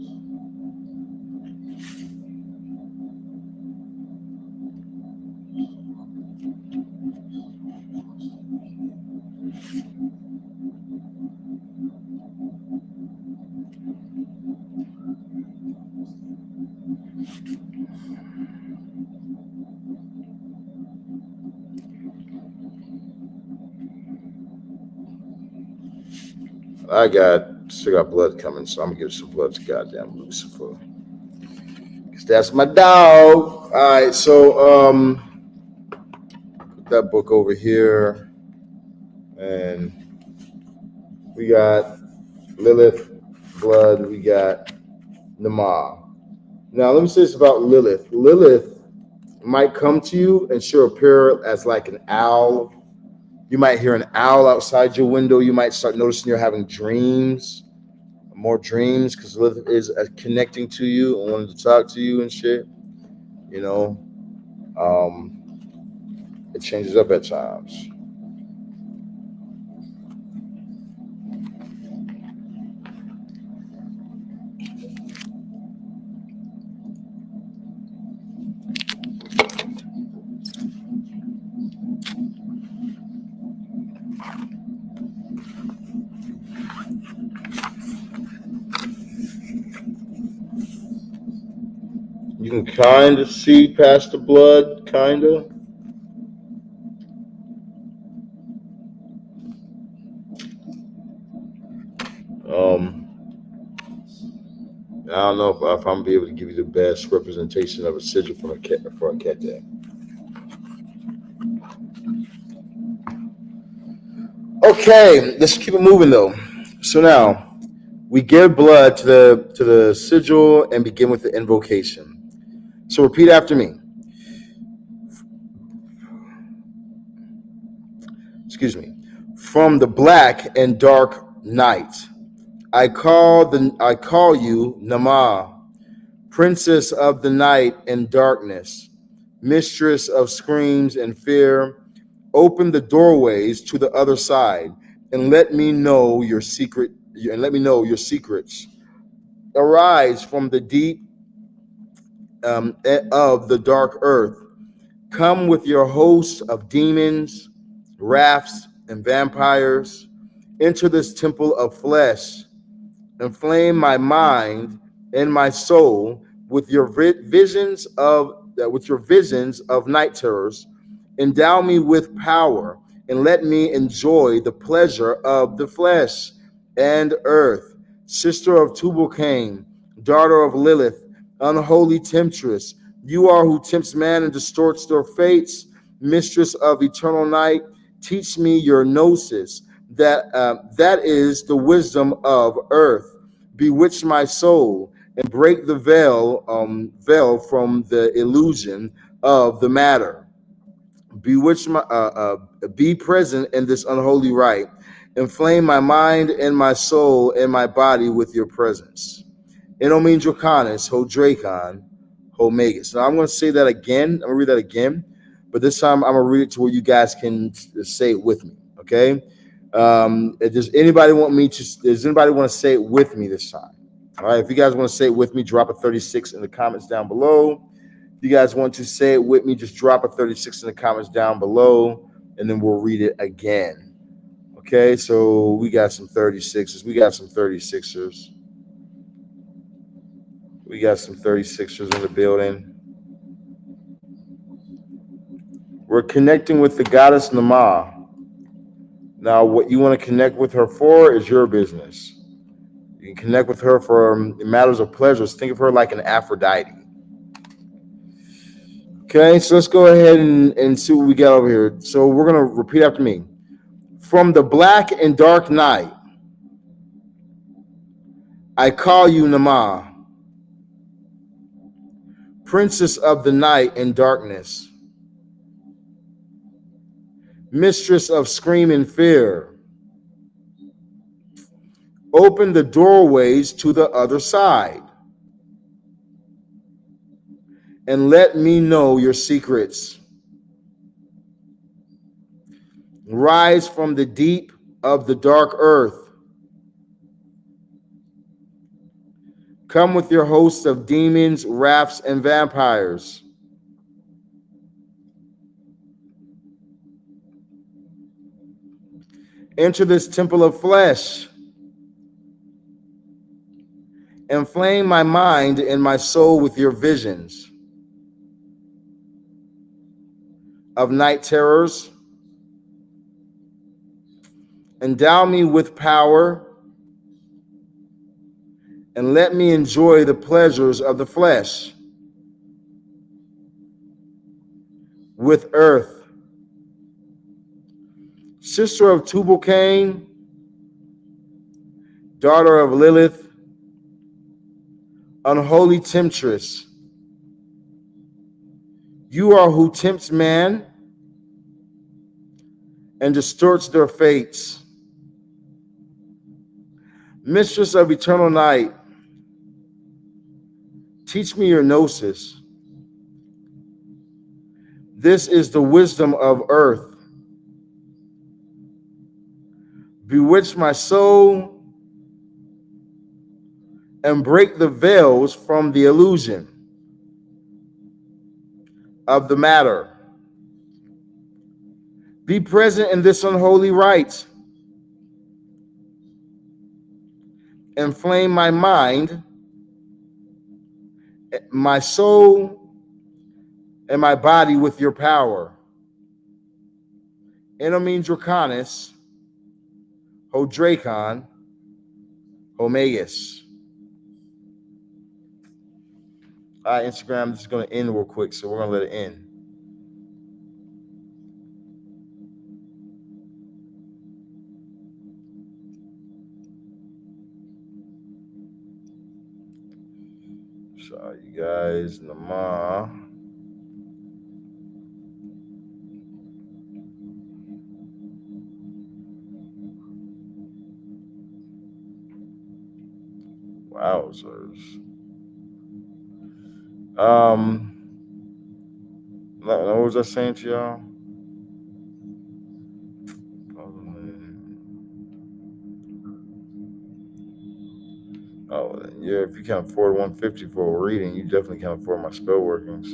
Still got blood coming, so I'm gonna give some blood to goddamn Lucifer, cause that's my dog. All right, so put that book over here, and we got Lilith blood. We got Namaah. Now let me say this about Lilith. Lilith might come to you and she'll appear as like an owl. You might hear an owl outside your window. You might start noticing you're having dreams. More dreams, because Lilith is connecting to you and wanting to talk to you and shit. You know, it changes up at times. You can kind of see past the blood, kind of. I don't know if I'm gonna be able to give you the best representation of a sigil for a cat. Okay, let's keep it moving though. So now we give blood to the sigil and begin with the invocation. So repeat after me. Excuse me. From the black and dark night, I call you Namaah, princess of the night and darkness, mistress of screams and fear. Open the doorways to the other side and let me know your secret and let me know your secrets. Arise from the deep of the dark earth. Come with your host of demons, rafts, and vampires. Enter this temple of flesh. Inflame my mind and my soul with your visions of night terrors. Endow me with power and let me enjoy the pleasure of the flesh and earth. Sister of Tubal-Cain, daughter of Lilith, unholy temptress, you are who tempts man and distorts their fates. Mistress of eternal night, teach me your gnosis. That is the wisdom of earth. Bewitch my soul and break the veil from the illusion of the matter. Bewitch my be present in this unholy rite. Inflame my mind and my soul and my body with your presence. Enomin Draconis, Ho Dracon, Ho Magus. Now I'm going to say that again. I'm going to read that again, but this time I'm going to read it to where you guys can say it with me. Okay. Does anybody want to say it with me this time? All right. If you guys want to say it with me, drop a 36 in the comments down below. If you guys want to say it with me, just drop a 36 in the comments down below, and then we'll read it again. Okay. So we got some 36ers. We got some 36ers. We got some 36ers in the building. We're connecting with the goddess Namaah. Now, what you want to connect with her for is your business. You can connect with her for matters of pleasures. Think of her like an Aphrodite. Okay, so let's go ahead and see what we got over here. So we're going to repeat after me. From the black and dark night, I call you Namaah, princess of the night and darkness, mistress of scream and fear. Open the doorways to the other side and let me know your secrets. Rise from the deep of the dark earth. Come with your host of demons, rafts, and vampires. Enter this temple of flesh. Inflame my mind and my soul with your visions of night terrors. Endow me with power and let me enjoy the pleasures of the flesh with earth. Sister of Tubal-Cain, daughter of Lilith, unholy temptress, you are who tempts man and distorts their fates. Mistress of eternal night, teach me your gnosis. This is the wisdom of earth. Bewitch my soul and break the veils from the illusion of the matter. Be present in this unholy rite. Inflame my mind, my soul, and my body with your power. Enomin Draconis, Ho Dracon, Ho Magus. All right, Instagram, this is going to end real quick, so we're going to let it end. Sorry, you guys. Namaah. Wowzers. What was I saying to y'all? Oh, yeah, if you can afford 150 for a reading, you definitely can afford my spell workings.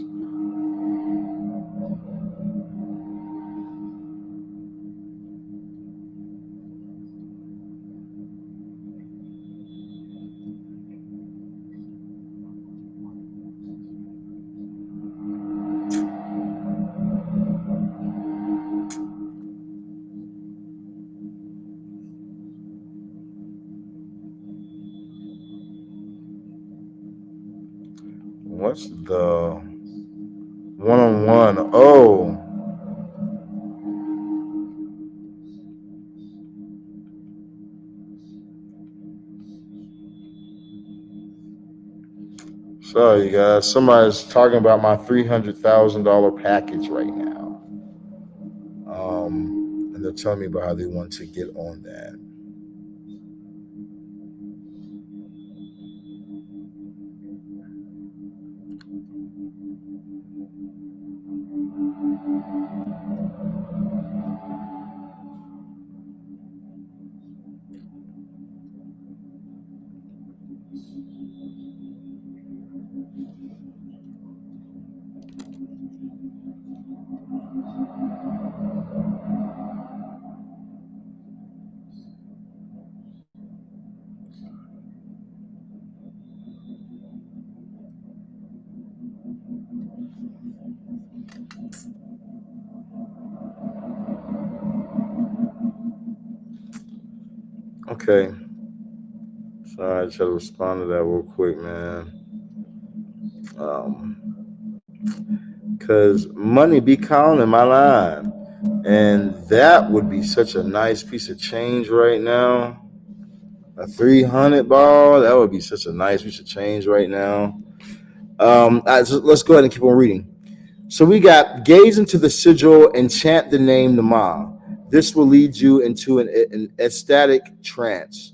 What's the one-on-one? Oh, sorry, you guys. Somebody's talking about my $300,000 package right now. And they're telling me about how they want to get on that. Okay. Sorry, I just had to respond to that real quick, man. Because money be calling my line. And that would be such a nice piece of change right now. A 300 ball, that would be such a nice piece of change right now. So let's go ahead and keep on reading. So we got gaze into the sigil and chant the name Namaah. This will lead you into an ecstatic trance.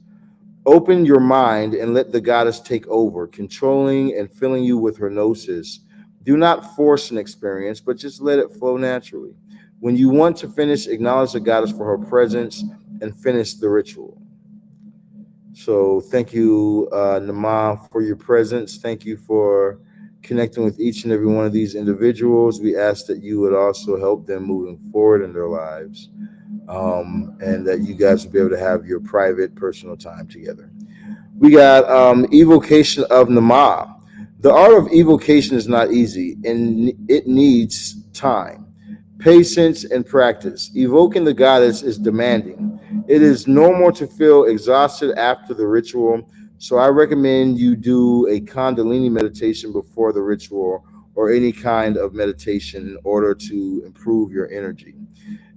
Open your mind and let the goddess take over, controlling and filling you with her gnosis. Do not force an experience, but just let it flow naturally. When you want to finish, acknowledge the goddess for her presence and finish the ritual. So thank you, Namaah, for your presence. Thank you for connecting with each and every one of these individuals. We ask that you would also help them moving forward in their lives, and that you guys will be able to have your private, personal time together. We got evocation of Namaah. The art of evocation is not easy, and it needs time, patience, and practice. Evoking the goddess is demanding. It is normal to feel exhausted after the ritual, so I recommend you do a Kundalini meditation before the ritual or any kind of meditation in order to improve your energy.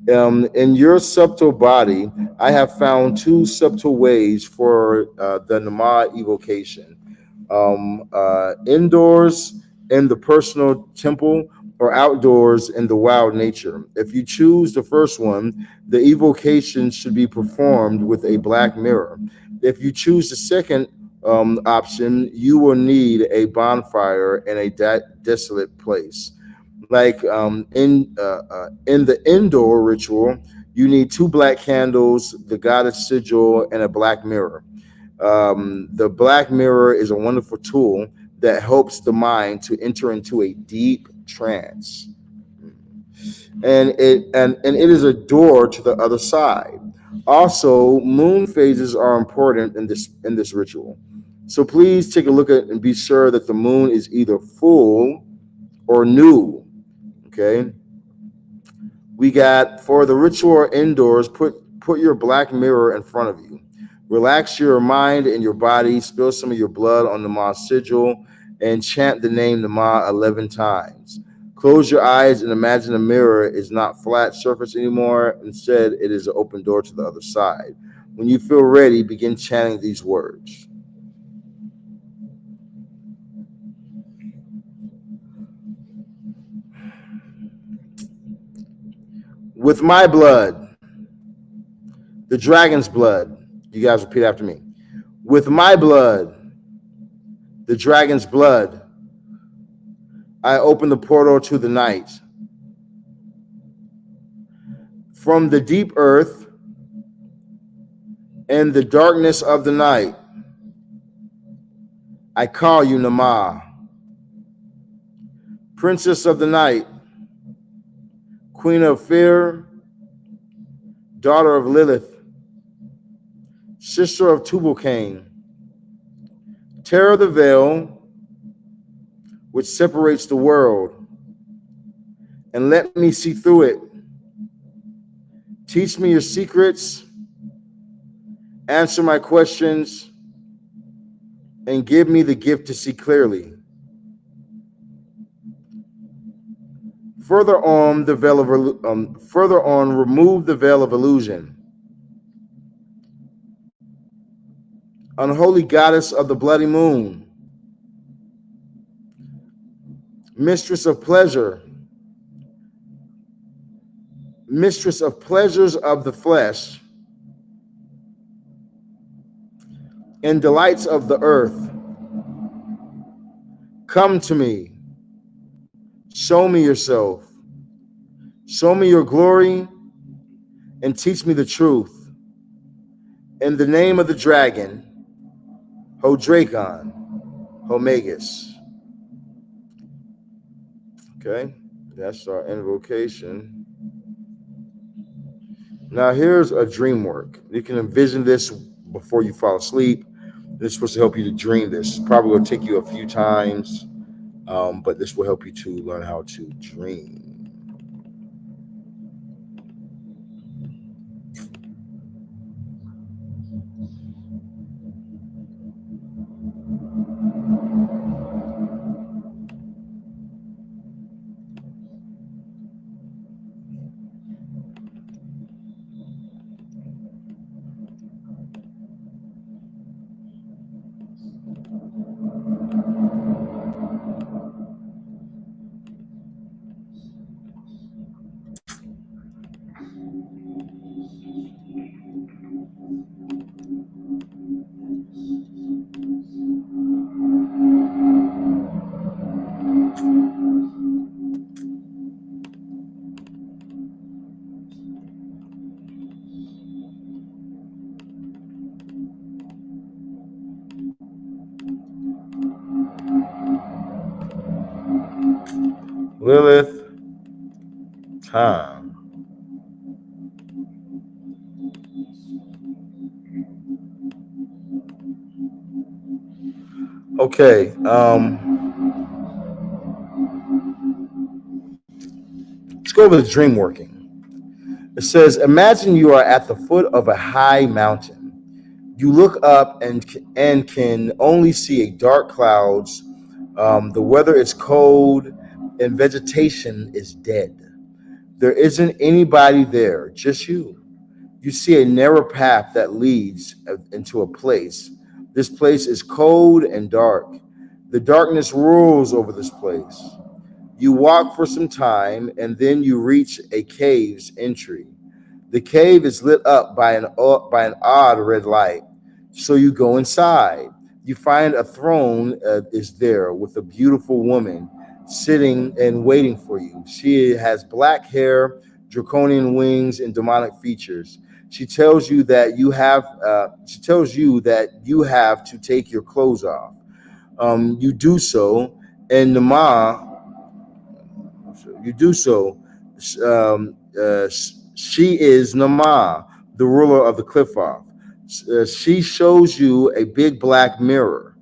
In your subtle body, I have found two subtle ways for the Namaah evocation. Indoors in the personal temple or outdoors in the wild nature. If you choose the first one, the evocation should be performed with a black mirror. If you choose the second option, you will need a bonfire in a desolate place. Like in the indoor ritual, you need two black candles, the goddess sigil, and a black mirror. The black mirror is a wonderful tool that helps the mind to enter into a deep trance, and it is a door to the other side. Also, moon phases are important in this ritual. So please take a look at and be sure that the moon is either full or new. Okay. We got for the ritual indoors, put your black mirror in front of you. Relax your mind and your body, spill some of your blood on the Namaah sigil, and chant the name Namaah 11 times. Close your eyes and imagine the mirror is not flat surface anymore. Instead, it is an open door to the other side. When you feel ready, begin chanting these words. With my blood, the dragon's blood. You guys repeat after me. With my blood, the dragon's blood. I open the portal to the night. From the deep earth and the darkness of the night, I call you Namaah, princess of the night, queen of fear, daughter of Lilith, sister of Tubal-Cain. Tear the veil which separates the world, and let me see through it. Teach me your secrets, answer my questions, and give me the gift to see clearly. Further on, remove the veil of illusion. Unholy goddess of the bloody moon, mistress of pleasure, mistress of pleasures of the flesh and delights of the earth, come to me. Show me yourself. Show me your glory and teach me the truth. In the name of the dragon, Hodrakon, Homagus. Okay, that's our invocation. Now here's a dream work. You can envision this before you fall asleep. This is supposed to help you to dream this. It's probably going to take you a few times, but this will help you to learn how to dream. Lilith, time. Okay, let's go over the dream working. It says, imagine you are at the foot of a high mountain. You look up and can only see a dark clouds. The weather is cold and vegetation is dead. There isn't anybody there, just you. You see a narrow path that leads into a place. This place is cold and dark. The darkness rules over this place. You walk for some time and then you reach a cave's entry. The cave is lit up by an odd red light. So you go inside. You find a throne is there with a beautiful woman sitting and waiting for you. She has black hair, draconian wings, and demonic features. She tells you that you have to take your clothes off. You do so, and Namaah. You do so. She is Namaah, the ruler of the cliff off. She shows you a big black mirror.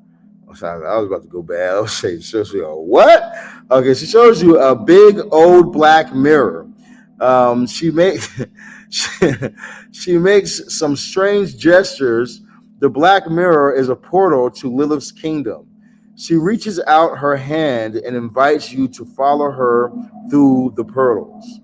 I was about to go bad. I was saying, shows you a what? Okay, she shows you a big old black mirror. She makes some strange gestures. The black mirror is a portal to Lilith's kingdom. She reaches out her hand and invites you to follow her through the portals.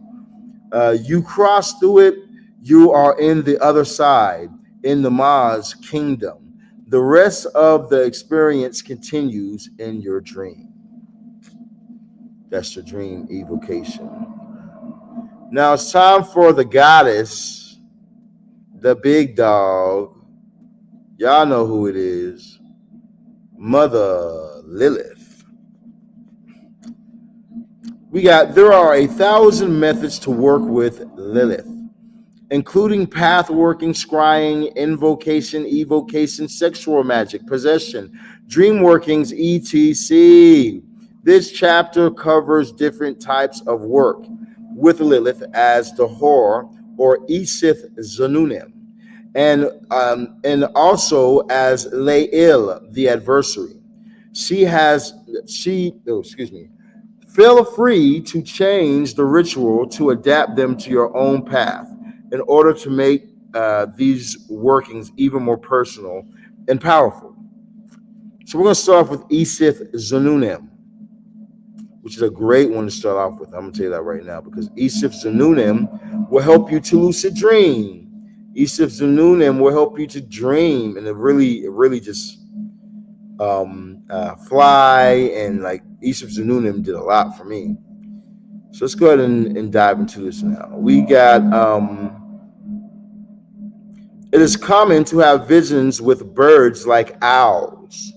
You cross through it. You are in the other side, in Namaah's kingdom. The rest of the experience continues in your dream. That's the dream evocation. Now it's time for the goddess, the big dog. Y'all know who it is. Mother Lilith. There are 1,000 methods to work with Lilith, including path working, scrying, invocation, evocation, sexual magic, possession, dream workings, etc. This chapter covers different types of work with Lilith as the whore or Isith Zanunim, and also as Leil, the adversary. Feel free to change the ritual to adapt them to your own path in order to make these workings even more personal and powerful. So we're going to start off with Isith Zanunim, which is a great one to start off with. I'm going to tell you that right now, because Isith Zanunim will help you to lucid dream. Isith Zanunim will help you to dream, and it really just fly, and like Isith Zanunim did a lot for me. So let's go ahead and dive into this now. We got it is common to have visions with birds like owls.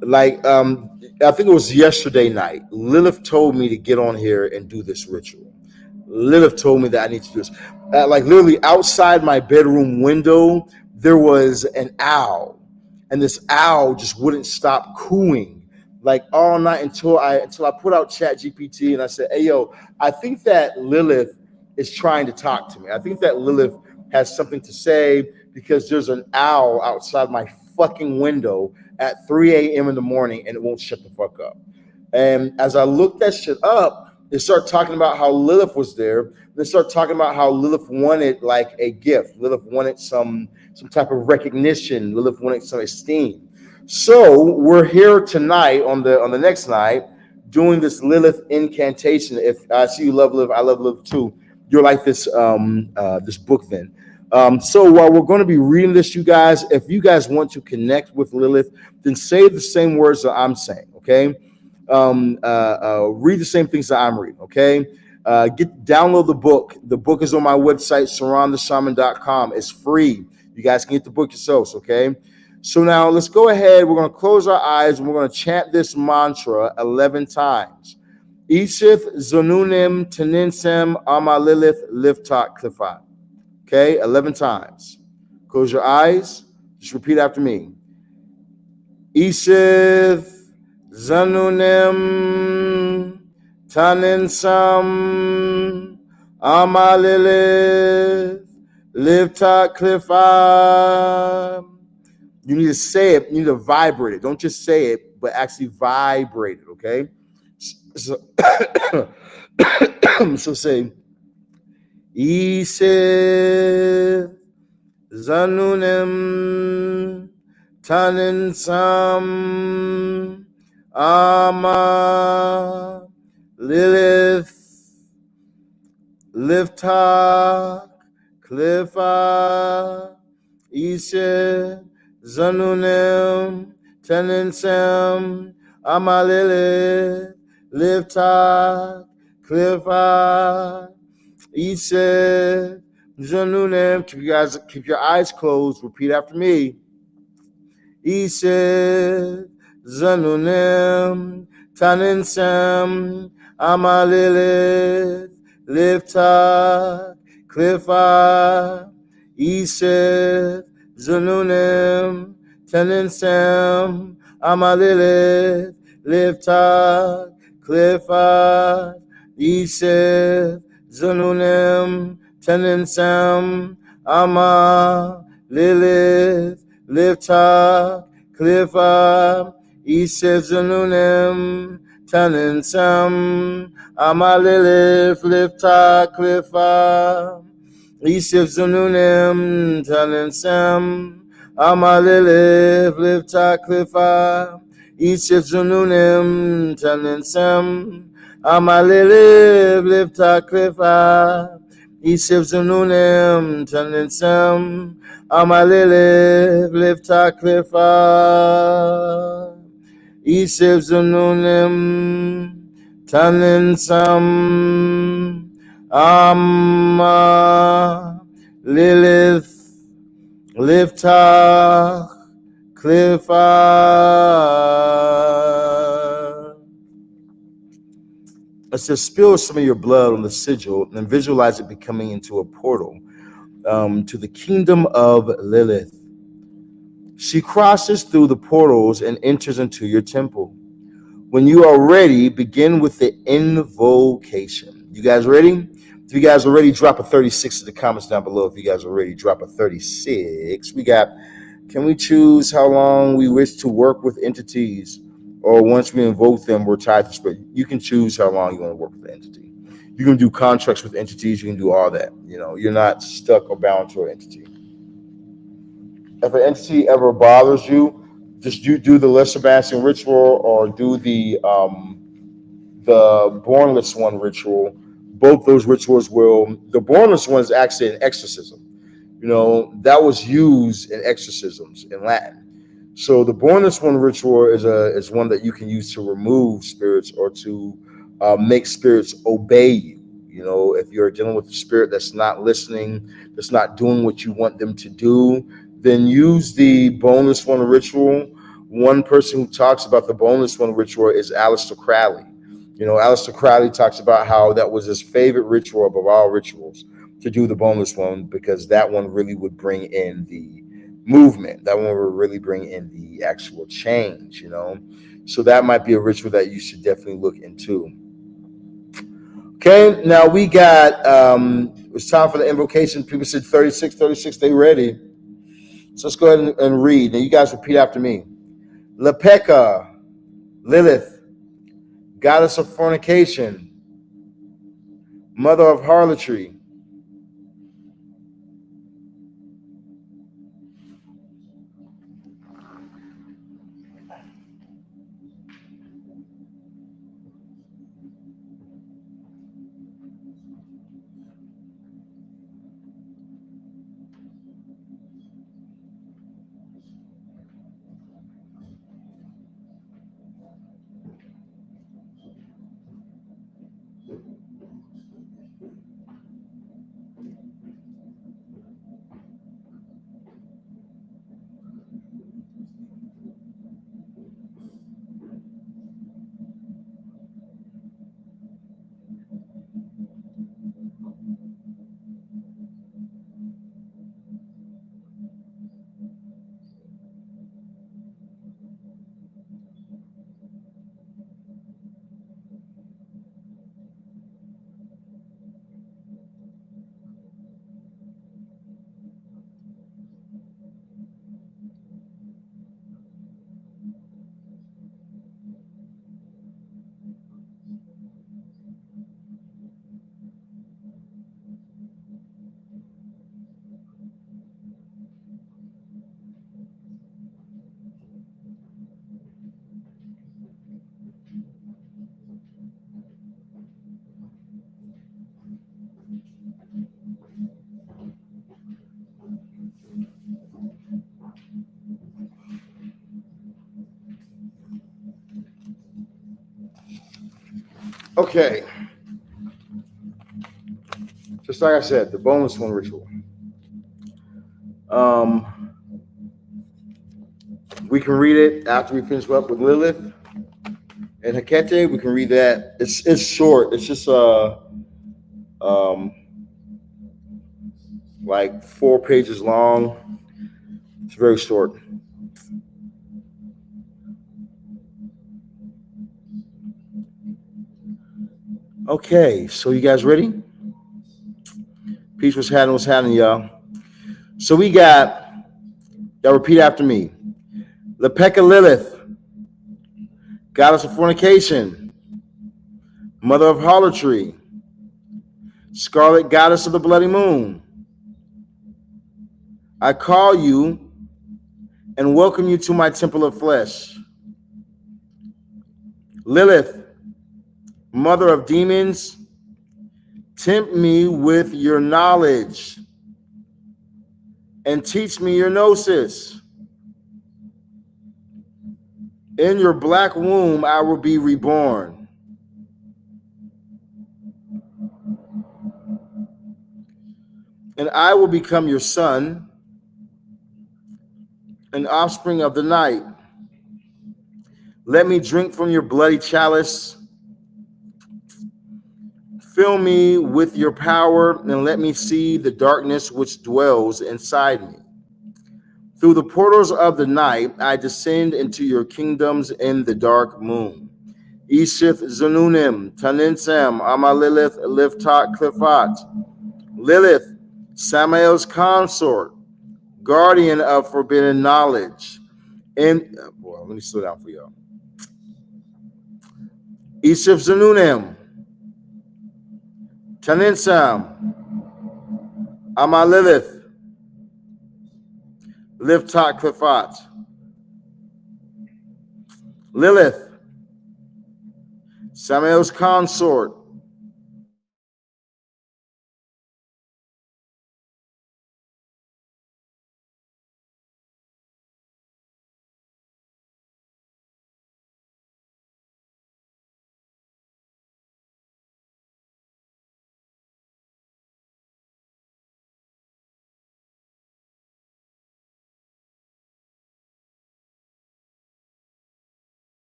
Like I think it was yesterday night, Lilith told me to get on here and do this ritual. Lilith told me that I need to do this. Like literally outside my bedroom window, there was an owl, and this owl just wouldn't stop cooing like all night until I put out ChatGPT and I said, "Hey yo, I think that Lilith is trying to talk to me. I think that Lilith has something to say, because there's an owl outside my fucking window at 3 a.m. in the morning and it won't shut the fuck up." And as I looked that shit up, they start talking about how Lilith was there. They start talking about how Lilith wanted like a gift. Lilith wanted some type of recognition. Lilith wanted some esteem. So we're here tonight on the next night doing this Lilith incantation. If I see you love Lilith, I love Lilith too. You're like this this book then. So while we're going to be reading this, you guys, if you guys want to connect with Lilith, then say the same words that I'm saying, okay? Read the same things that I'm reading, okay? Download the book. The book is on my website, sirrontheshaman.com. It's free. You guys can get the book yourselves, okay? So now let's go ahead. We're going to close our eyes and we're going to chant this mantra 11 times. Isith Zanunim Teninsem Ama Lilith Liftak Klifat. Okay, 11 times. Close your eyes. Just repeat after me. Isith Zanunim Taninsam Ama Lilith Liftak Klifat. You need to say it. You need to vibrate it. Don't just say it, but actually vibrate it, okay? So, so say, Isith Zanunim Taninsam Ama Lilith Liftak Klifa Isith Zanunim Teninsem Ama Lilith Liftak Klifa Isith Zanunim. Keep your eyes closed. Repeat after me. Isith Zanunim Taninsem Ama Lilith Liftak Klifa Isith Zanunim Teninsem Ama Lilith Liftak Klifa Isith Zanunim Teninsem Ama Lilith Liftak Klifa Isith Zanunim Teninsem Ama Lilith Liftak Klifa Isith Zanunim Teninsem Ama Lilith Liftak Klifa Isith Zanunim Teninsem Ama Lilith Liftak Klifa Isith Zanunim Teninsem Ama Lilith Liftak Klifa Isith Zanunim Teninsem Ama Lilith Liftak Klifa. It says, spill some of your blood on the sigil and visualize it becoming into a portal to the kingdom of Lilith. She crosses through the portals and enters into your temple. When you are ready, begin with the invocation. You guys ready? If you guys are ready, drop a 36 in the comments down below. If you guys are ready, drop a 36. Can we choose how long we wish to work with entities? Or once we invoke them, we're tied to spirit. You can choose how long you want to work with the entity. You can do contracts with entities. You can do all that. You're not stuck or bound to an entity. If an entity ever bothers you, just do the lesser balancing ritual or do the bornless one ritual. Both those rituals the bornless one is actually an exorcism. That was used in exorcisms in Latin. So the bornless one ritual is one that you can use to remove spirits or to make spirits obey you. If you're dealing with a spirit that's not listening, that's not doing what you want them to do, then use the boneless one ritual. One person who talks about the boneless one ritual is Aleister Crowley. Aleister Crowley talks about how that was his favorite ritual above all rituals, to do the boneless one, because that one really would bring in the movement. That one would really bring in the actual change, So that might be a ritual that you should definitely look into. Okay, now we got, it's time for the invocation. People said 36, they ready. So let's go ahead and read. Now you guys repeat after me. Lepeka, Lilith, goddess of fornication, mother of harlotry, Okay. Just like I said, the bonus one ritual. We can read it after we finish up with Lilith and Hekate. We can read that. It's short. It's just like 4 pages long. It's very short. Okay, so you guys ready? Peace, what's happening, y'all? So we got, y'all repeat after me. Lepeka Lilith, goddess of fornication, mother of harlotry, scarlet goddess of the bloody moon. I call you and welcome you to my temple of flesh. Lilith, mother of demons, tempt me with your knowledge and teach me your gnosis. In your black womb, I will be reborn. And I will become your son, an offspring of the night. Let me drink from your bloody chalice Fill me with your power and let me see the darkness which dwells inside me. Through the portals of the night, I descend into your kingdoms in the dark moon. Ishith Zanunim, Taninsam, Amalilith, Liftat Clifat. Lilith, Samael's consort, guardian of forbidden knowledge. And, let me slow down for y'all. Ishith Zanunim, Taninsam, Amalilith, Liftat Clifat. Lilith, Samael's consort,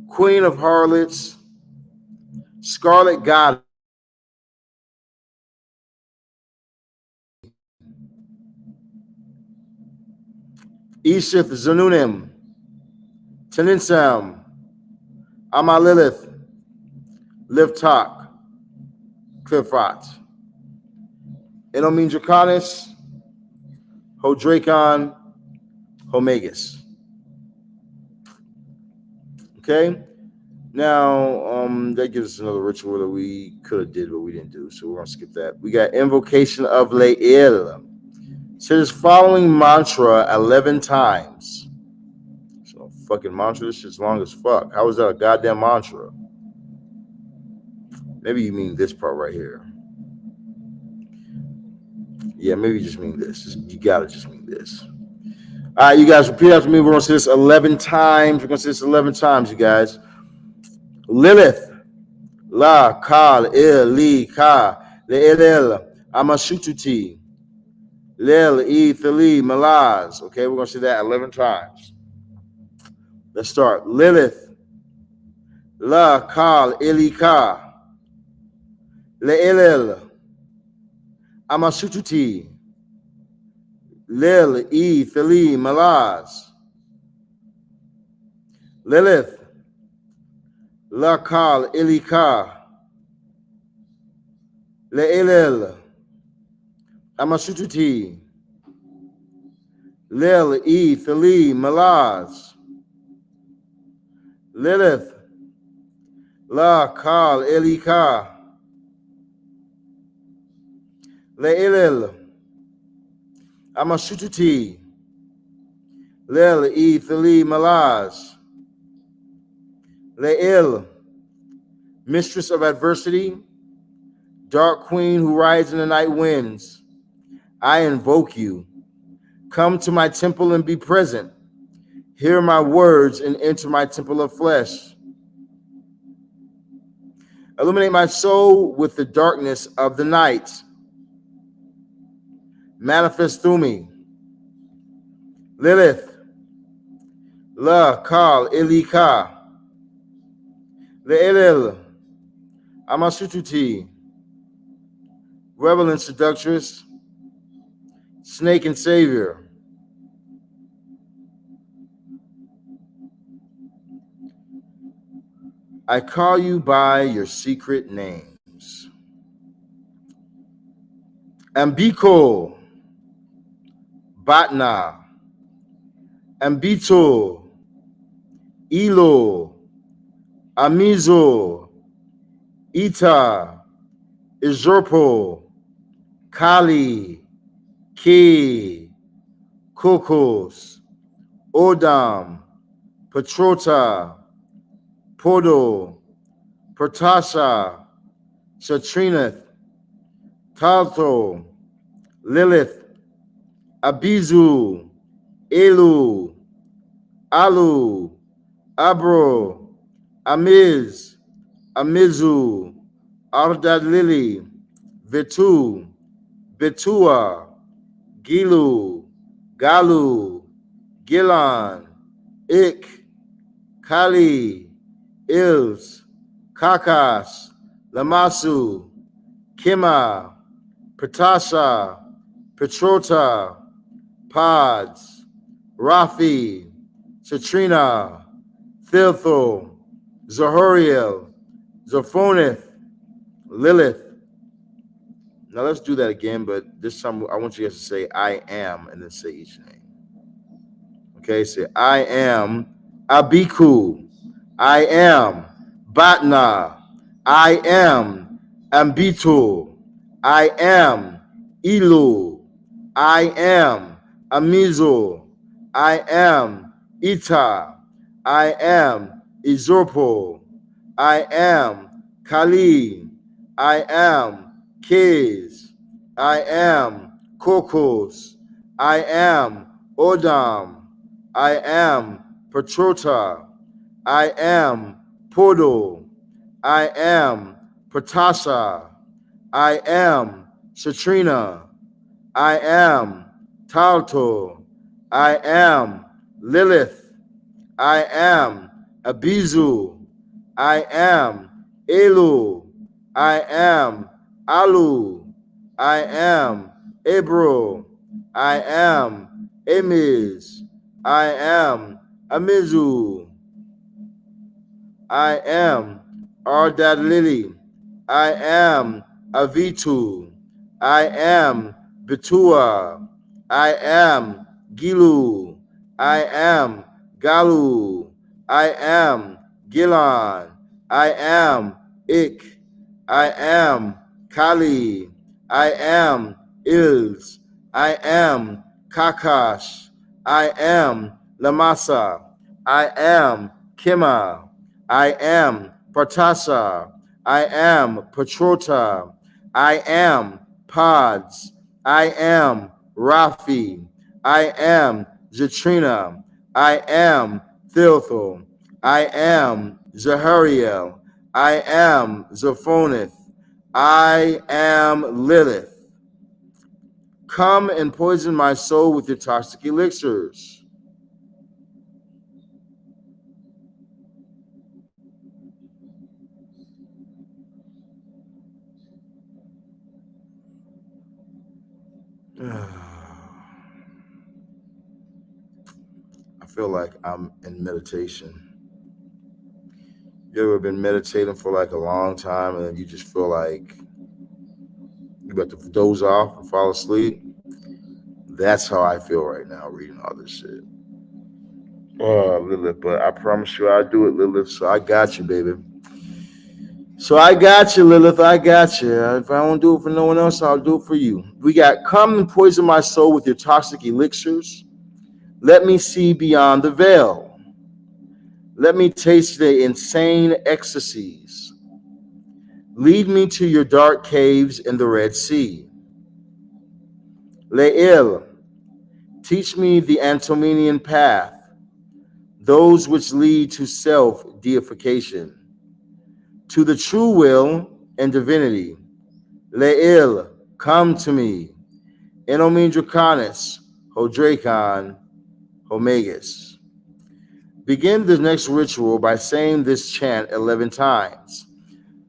queen of harlots, scarlet goddess, Ishith Zanunim, Taninsam, Amalilith, Liftak, Clifrat. Enomine Draconis, Hodrakon, Homagus. Okay? Now, that gives us another ritual that we could have did, but we didn't do, so we're going to skip that. We got Invocation of Lilith. Say this following mantra 11 times. So, fucking mantra, this shit's long as fuck. How is that a goddamn mantra? Maybe you mean this part right here. Yeah, maybe you just mean this. You gotta just mean this. All right, you guys, repeat after me. We're gonna say this 11 times. We're gonna say this 11 times, you guys. Lilith, la kal il li ka le il amashututi lil e thali malaz. Okay, we're gonna say that 11 times. Let's start. Lilith, la kal ilika le il amashututi lil e thali malaz. Lilith, la kal ilika le'elel amashututi lel e thali malaz. Lilith, la kal ilika le'elel amashututi lel e thali malaz. Le'el, mistress of adversity, dark queen who rides in the night winds, I invoke you. Come to my temple and be present. Hear my words and enter my temple of flesh. Illuminate my soul with the darkness of the night. Manifest through me. Lilith, la kal ilika le'elel amashututi, rebel and seductress, snake and savior. I call you by your secret names. Ambiko, Batna, Ambito, Ilo, Amizo, Ita, Izurpo, Kali, Ki, Kokos, Odam, Patrota, Podo, Pertasha, Shatrinath, Talto, Lilith, Abizu, Elu, Alu, Abro, Amiz, Amizu, Ardad Lili, Vitu, Bitua, Gilu, Galu, Gilan, Ik, Kali, Ils, Kakas, Lamasu, Kima, Patasha, Petrota, Pods, Rafi, Citrina, Thilthul, Zahuriel, Zophoneth, Lilith. Now let's do that again, but this time I want you guys to say I am and then say each name. Okay, say I am Abiku. I am Batna. I am Ambitu. I am Ilu. I am Amizu. I am Ita. I am Izorpo. I am Kali. I am Kiz. I am Kokos. I am Odam. I am Petrota. I am Podo. I am Patasa. I am Citrina. I am Talto. I am Lilith. I am Abizu. I am Elu. I am Alu. I am Ebro. I am Emiz. I am Amizu. I am Ardad Lily. I am Avitu. I am Betua. I am Gilu. I am Galu. I am Gilon. I am Ik. I am Kali. I am Ils. I am Kakash. I am Lamasa. I am Kima. I am Partasa. I am Petrota. I am Pods. I am Rafi. I am Zatrina. I am Thilthul. I am Zahariel. I am Zophoneth. I am Lilith. Come and poison my soul with your toxic elixirs. I feel like I'm in meditation. You ever been meditating for like a long time and then you just feel like you're about to doze off and fall asleep? That's how I feel right now reading all this shit. Oh, Lilith, but I promise you I'll do it, Lilith. So I got you, baby. So I got you, Lilith. I got you. If I don't do it for no one else, I'll do it for you. We got come and poison my soul with your toxic elixirs. Let me see beyond the veil. Let me taste the insane ecstasies. Lead me to your dark caves in the Red Sea. Le'il, teach me the Antomenian path, those which lead to self-deification, to the true will and divinity. Le'il, come to me. Enomin Draconis, Hodracon, Homagus. Begin the next ritual by saying this chant 11 times.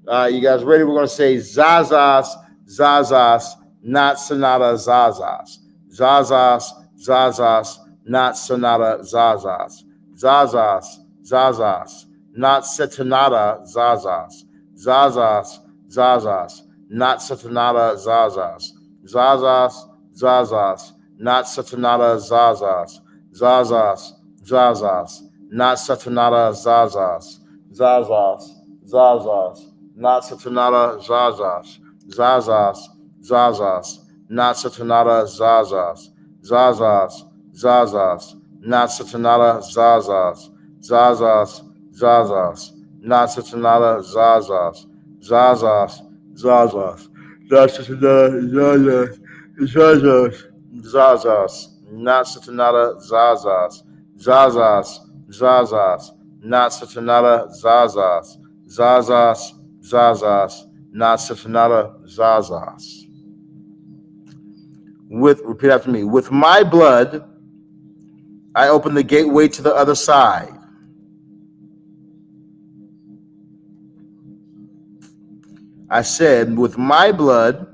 You guys ready? We're going to say Zazas, Zazas, not Sonata Zazas. Zazas, Zazas, not Sonata Zazas. Zazas, Zazas, not Setanata Zazas. Zazas, Zazas, not Setanata Zazas. Zazas, Zazas, not Setanata Zazas. Zazas, Zazas, not Setanata Zazas. Zazas, Zazas, not Satanata Zazas. Zazas, Zazas, not Satanata Zazas. Zazas, Zazas, not Satanata Zazas. Zazas, Zazas, not Satanata Zazas. Zazas, Zazas, not Satanata Zazas. Zazas, not Satanata Zazas. Zazas, Zazas, not Satanata Zazas. Zazas, Zazas, not Satanata Zazas. Repeat after me. With my blood, I open the gateway to the other side. I said, with my blood,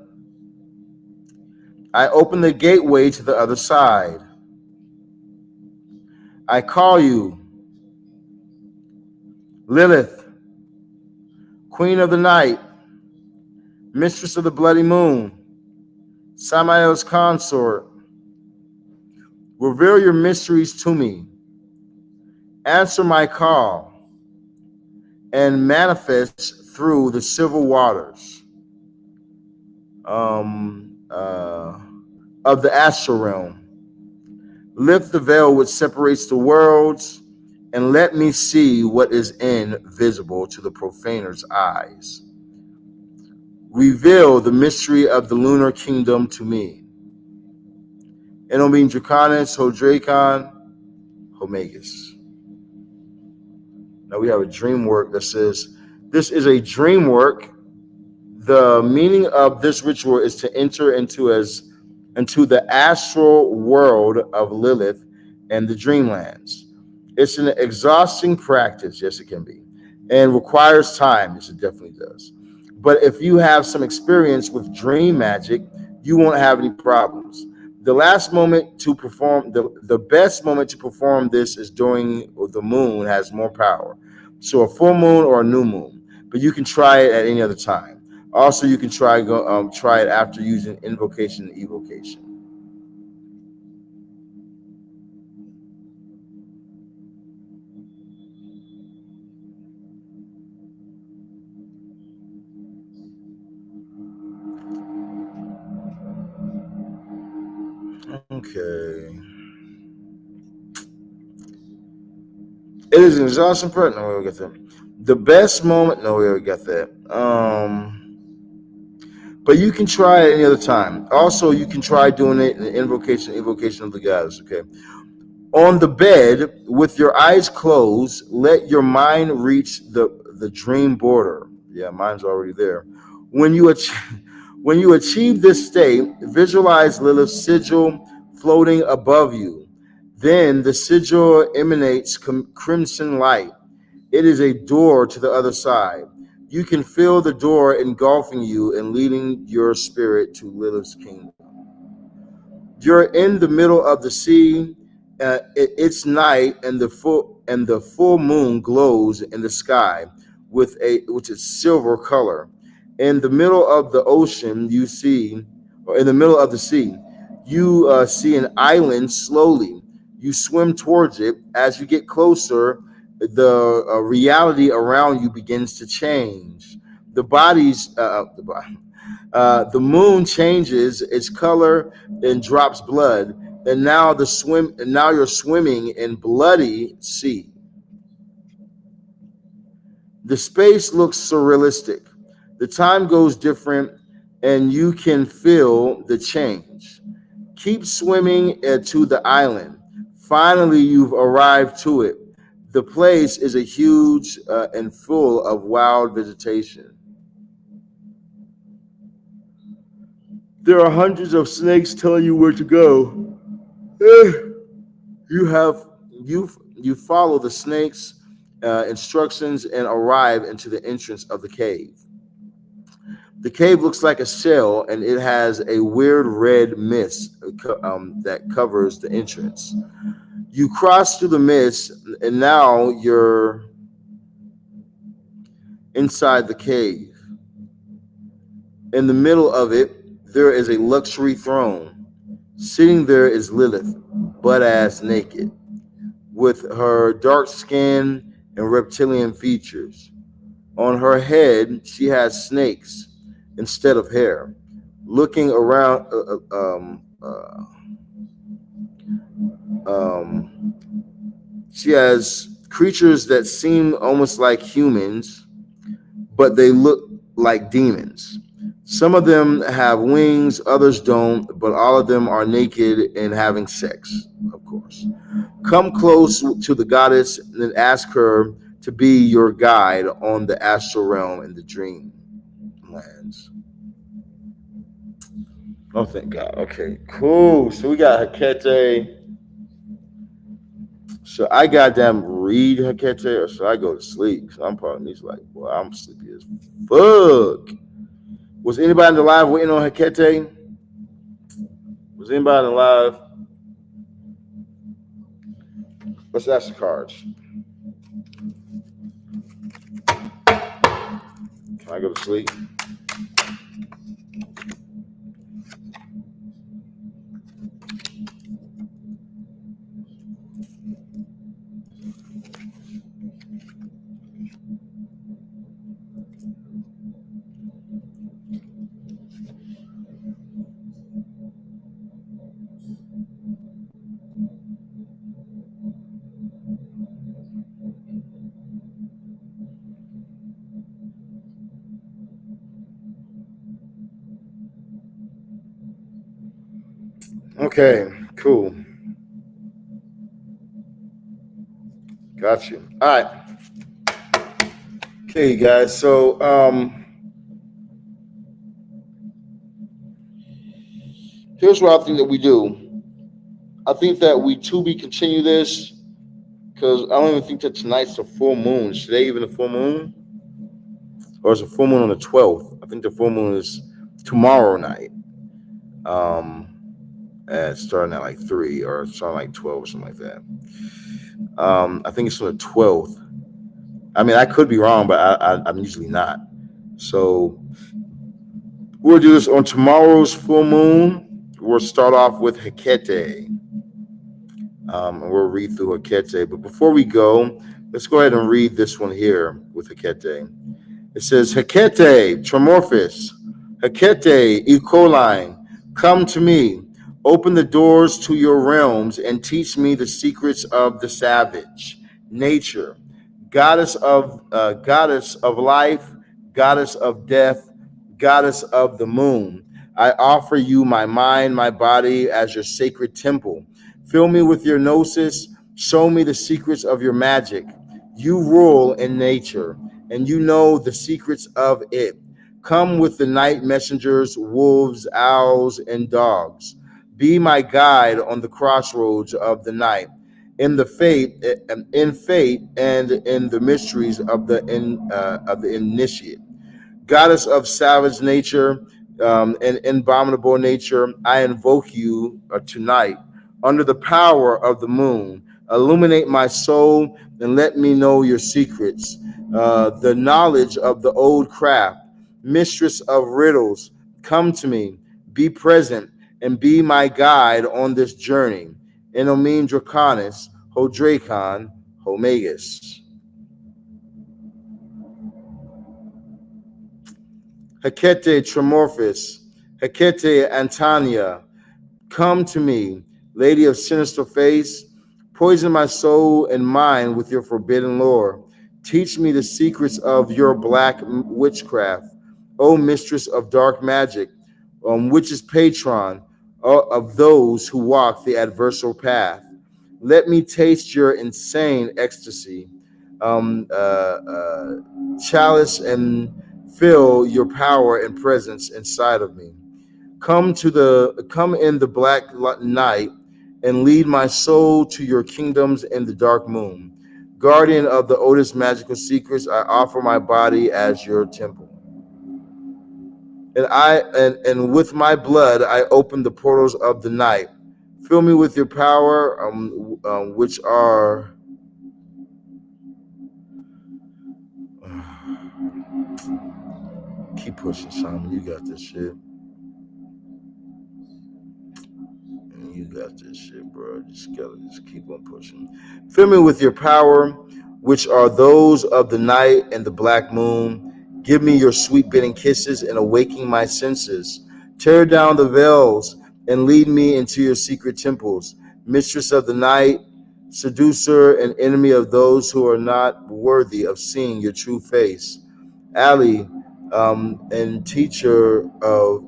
I open the gateway to the other side. I call you, Lilith, queen of the night, mistress of the bloody moon, Samael's consort. Reveal your mysteries to me. Answer my call and manifest through the civil waters of the astral realm. Lift the veil which separates the worlds and let me see what is invisible to the profaner's eyes. Reveal the mystery of the lunar kingdom to me. Enomine Draconis, Hodracon, Homagus. Now we have a dream work that says, this is a dream work. The meaning of this ritual is to enter into the astral world of Lilith and the dreamlands. It's an exhausting practice, yes it can be, and requires time, yes it definitely does. But if you have some experience with dream magic, you won't have any problems. The last moment to perform, the best moment to perform this is during the moon has more power. So a full moon or a new moon, but you can try it at any other time. Also, you can try it after using invocation and evocation. Okay. It is an exhausting part. No, we will get that. The best moment. No, we already got that. But you can try it any other time. Also, you can try doing it in the evocation of the gods. Okay. On the bed, with your eyes closed, let your mind reach the dream border. Yeah, mine's already there. When you achieve this state, visualize Lilith's sigil floating above you. Then the sigil emanates crimson light. It is a door to the other side. You can feel the door engulfing you and leading your spirit to Lilith's kingdom. You're in the middle of the sea. It's night, and the full moon glows in the sky which is silver color. In the middle of the ocean, in the middle of the sea, you see an island slowly. You swim towards it. As you get closer, the reality around you begins to change. The moon changes its color and drops blood, and now you're swimming in bloody sea. The space looks surrealistic. The time goes different, and you can feel the change. Keep swimming to the island. Finally, you've arrived to it. The place is a huge and full of wild vegetation. There are hundreds of snakes telling you where to go. You follow the snakes' instructions and arrive into the entrance of the cave. The cave looks like a shell, and it has a weird red mist that covers the entrance. You cross through the mist, and now you're inside the cave. In the middle of it, there is a luxury throne. Sitting there is Lilith, butt-ass naked, with her dark skin and reptilian features. On her head, she has snakes instead of hair. Looking around, she has creatures that seem almost like humans, but they look like demons. Some of them have wings, others don't, but all of them are naked and having sex, of course. Come close to the goddess and ask her to be your guide on the astral realm and the dream lands. Oh, thank God. Okay, cool. So we got Hekate. Should I goddamn read Hekate or should I go to sleep? So I'm probably like, well, I'm sleepy as fuck. Was anybody in the live waiting on Hekate? Was anybody in the live? Let's ask the cards. Can I go to sleep? Okay, cool. Got you. All right. Okay, guys. So, here's what I think that we do. I think that we continue this because I don't even think that tonight's the full moon. Is today even the full moon? Or is the full moon on the 12th? I think the full moon is tomorrow night. Starting at like 3 or starting like 12 or something like that. I think it's on the 12th. I mean, I could be wrong, but I'm usually not. So we'll do this on tomorrow's full moon. We'll start off with Hekate. And we'll read through Hekate. But before we go, let's go ahead and read this one here with Hekate. It says, Hekate, Tremorphis, Hekate, E. coli, come to me. Open the doors to your realms and teach me the secrets of the savage, nature, goddess of life, goddess of death, goddess of the moon. I offer you my mind, my body as your sacred temple. Fill me with your gnosis. Show me the secrets of your magic. You rule in nature, and you know the secrets of it. Come with the night messengers, wolves, owls, and dogs. Be my guide on the crossroads of the night, in fate, and in the mysteries of the initiate. Goddess of savage nature and abominable nature, I invoke you tonight under the power of the moon. Illuminate my soul and let me know your secrets, the knowledge of the old craft, mistress of riddles. Come to me, be present, and be my guide on this journey. Enomine Draconis, Hodracon, Homagus. Hekate Tremorphis, Hekate Antania, come to me, lady of sinister face. Poison my soul and mind with your forbidden lore. Teach me the secrets of your black witchcraft, O mistress of dark magic, witch's patron of those who walk the adversarial path. Let me taste your insane ecstasy, chalice, and feel your power and presence inside of me. Come in the black night and lead my soul to your kingdoms in the dark moon. Guardian of the oldest magical secrets, I offer my body as your temple. And with my blood I open the portals of the night. Fill me with your power, which are keep pushing, Simon. You got this shit. You got this shit, bro. Just keep on pushing. Fill me with your power, which are those of the night and the black moon. Give me your sweet bidding kisses and awaken my senses. Tear down the veils and lead me into your secret temples. Mistress of the night, seducer and enemy of those who are not worthy of seeing your true face. Ally,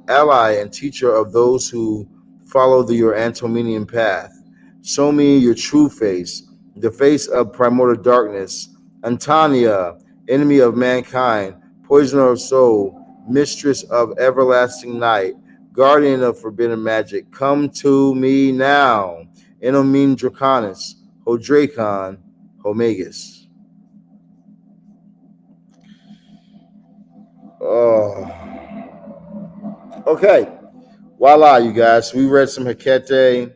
ally and teacher of those who follow your Antominian path. Show me your true face, the face of primordial darkness. Antania, enemy of mankind, poisoner of soul, mistress of everlasting night, guardian of forbidden magic. Come to me now. Enomine Draconis, Hodracon, Homagus. Oh. Okay. Voila, you guys. We read some Hekate.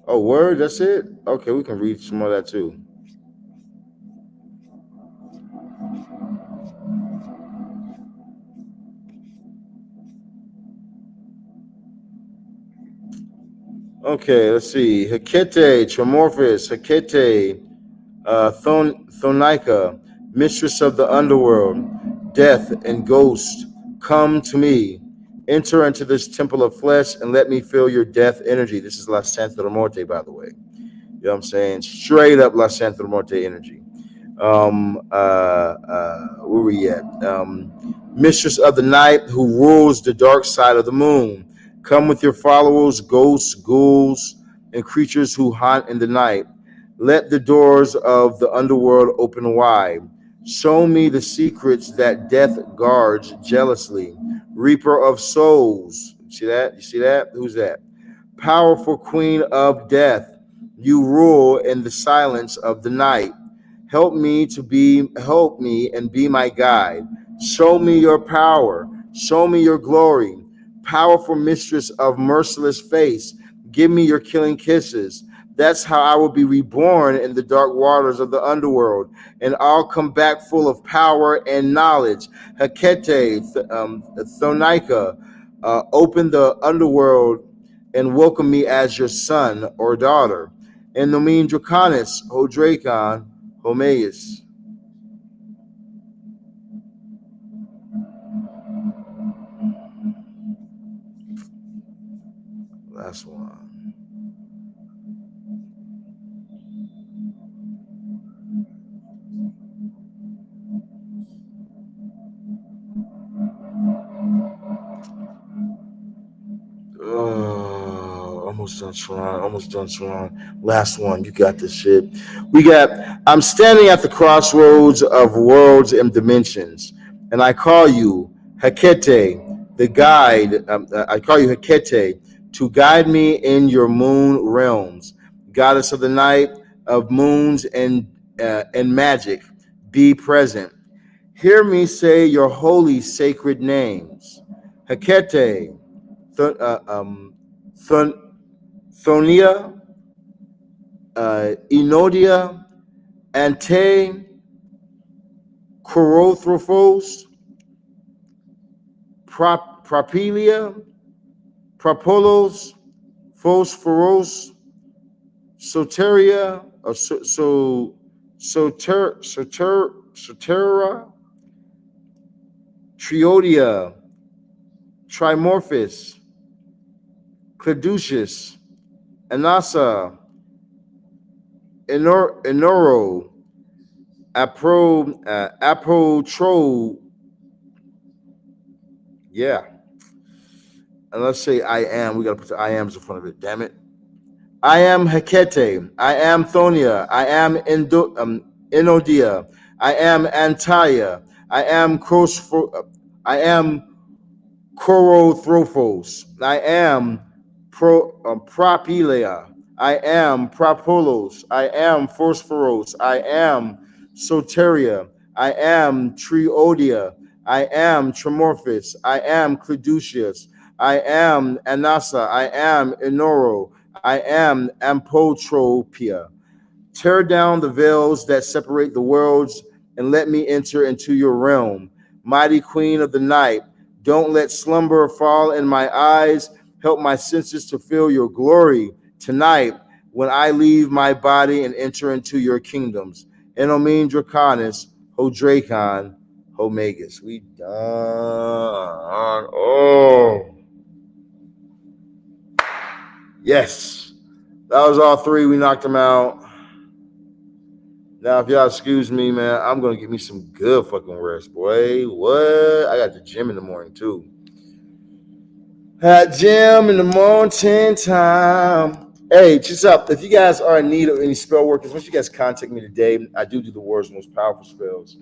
Oh, word? That's it? Okay, we can read some of that too. Okay, let's see. Hekate, Trimorphous, Hekate, Thonica, mistress of the underworld, death and ghost, come to me. Enter into this temple of flesh and let me feel your death energy. This is La Santa de Morte, by the way. You know what I'm saying? Straight up La Santa de Morte energy. Where we at? Mistress of the night who rules the dark side of the moon. Come with your followers, ghosts, ghouls, and creatures who haunt in the night. Let the doors of the underworld open wide. Show me the secrets that death guards jealously. Reaper of souls. See that? You see that? Who's that? Powerful queen of death. You rule in the silence of the night. Help me and be my guide. Show me your power. Show me your glory. Powerful mistress of merciless face. Give me your killing kisses. That's how I will be reborn in the dark waters of the underworld, and I'll come back full of power and knowledge. Hekate, Thonica, open the underworld and welcome me as your son or daughter. And Nomin Draconis, Hodrakon, Homeus. Last one. Almost done, Sharon. Almost done, Sharon. Last one. You got this shit. We got. I'm standing at the crossroads of worlds and dimensions, and I call you Hekate, the guide. I call you Hekate to guide me in your moon realms, goddess of the night, of moons and magic. Be present. Hear me say your holy sacred names. Hekate, Th- uh, um, Th- Thonia, Enodia, Ante, Corothrophos, Propelia, Propolos, Phosphoros, Soteria, Sotera, Triodia, Trimorphous, Claducius, Anasa, Enoro, Apotro, yeah. And let's say I am. We got to put the I ams in front of it. Damn it. I am Hekate. I am Thonia. I am Enodia. I am Antaya. I am I am Corothrophos. I am Propylia. I am Propolos. I am Phosphoros. I am Soteria. I am Triodia. I am Tremorphis. I am Claducius. I am Anasa. I am Enoro. I am Ampotropia. Tear down the veils that separate the worlds and let me enter into your realm. Mighty queen of the night, don't let slumber fall in my eyes. Help my senses to feel your glory tonight when I leave my body and enter into your kingdoms. Enomin Draconis, Hodrakon, Homegas. We done. Oh, yes. That was all three. We knocked them out. Now, if y'all excuse me, man, I'm gonna get me some good fucking rest, boy. What? I got the gym in the morning too. At gym in the morning time. Hey, just up. If you guys are in need of any spell workers, once you guys contact me today, I do the world's most powerful spells.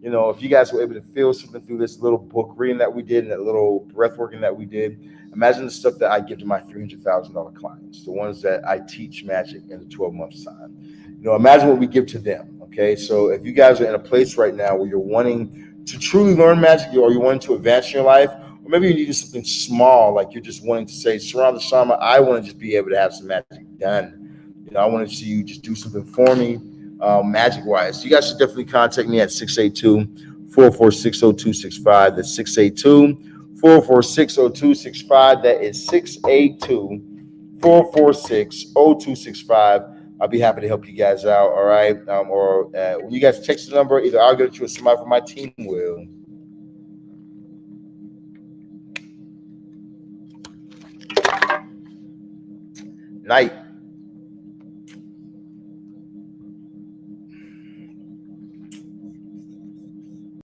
You know, if you guys were able to feel something through this little book reading that we did and that little breath working that we did, imagine the stuff that I give to my $300,000 clients, the ones that I teach magic in 12 months' time. You know, imagine what we give to them. Okay, so if you guys are in a place right now where you're wanting to truly learn magic, or you wanting to advance in your life, or maybe you needed something small, like you're just wanting to say, Sirron the Shaman, I want to just be able to have some magic done. I want to see you just do something for me, magic wise. You guys should definitely contact me at 682-446-0265. That's 682-446-0265. That is 682-446-0265. I'll be happy to help you guys out. All right. Or when you guys text the number, either I'll get it to you or somebody from my team will. Night.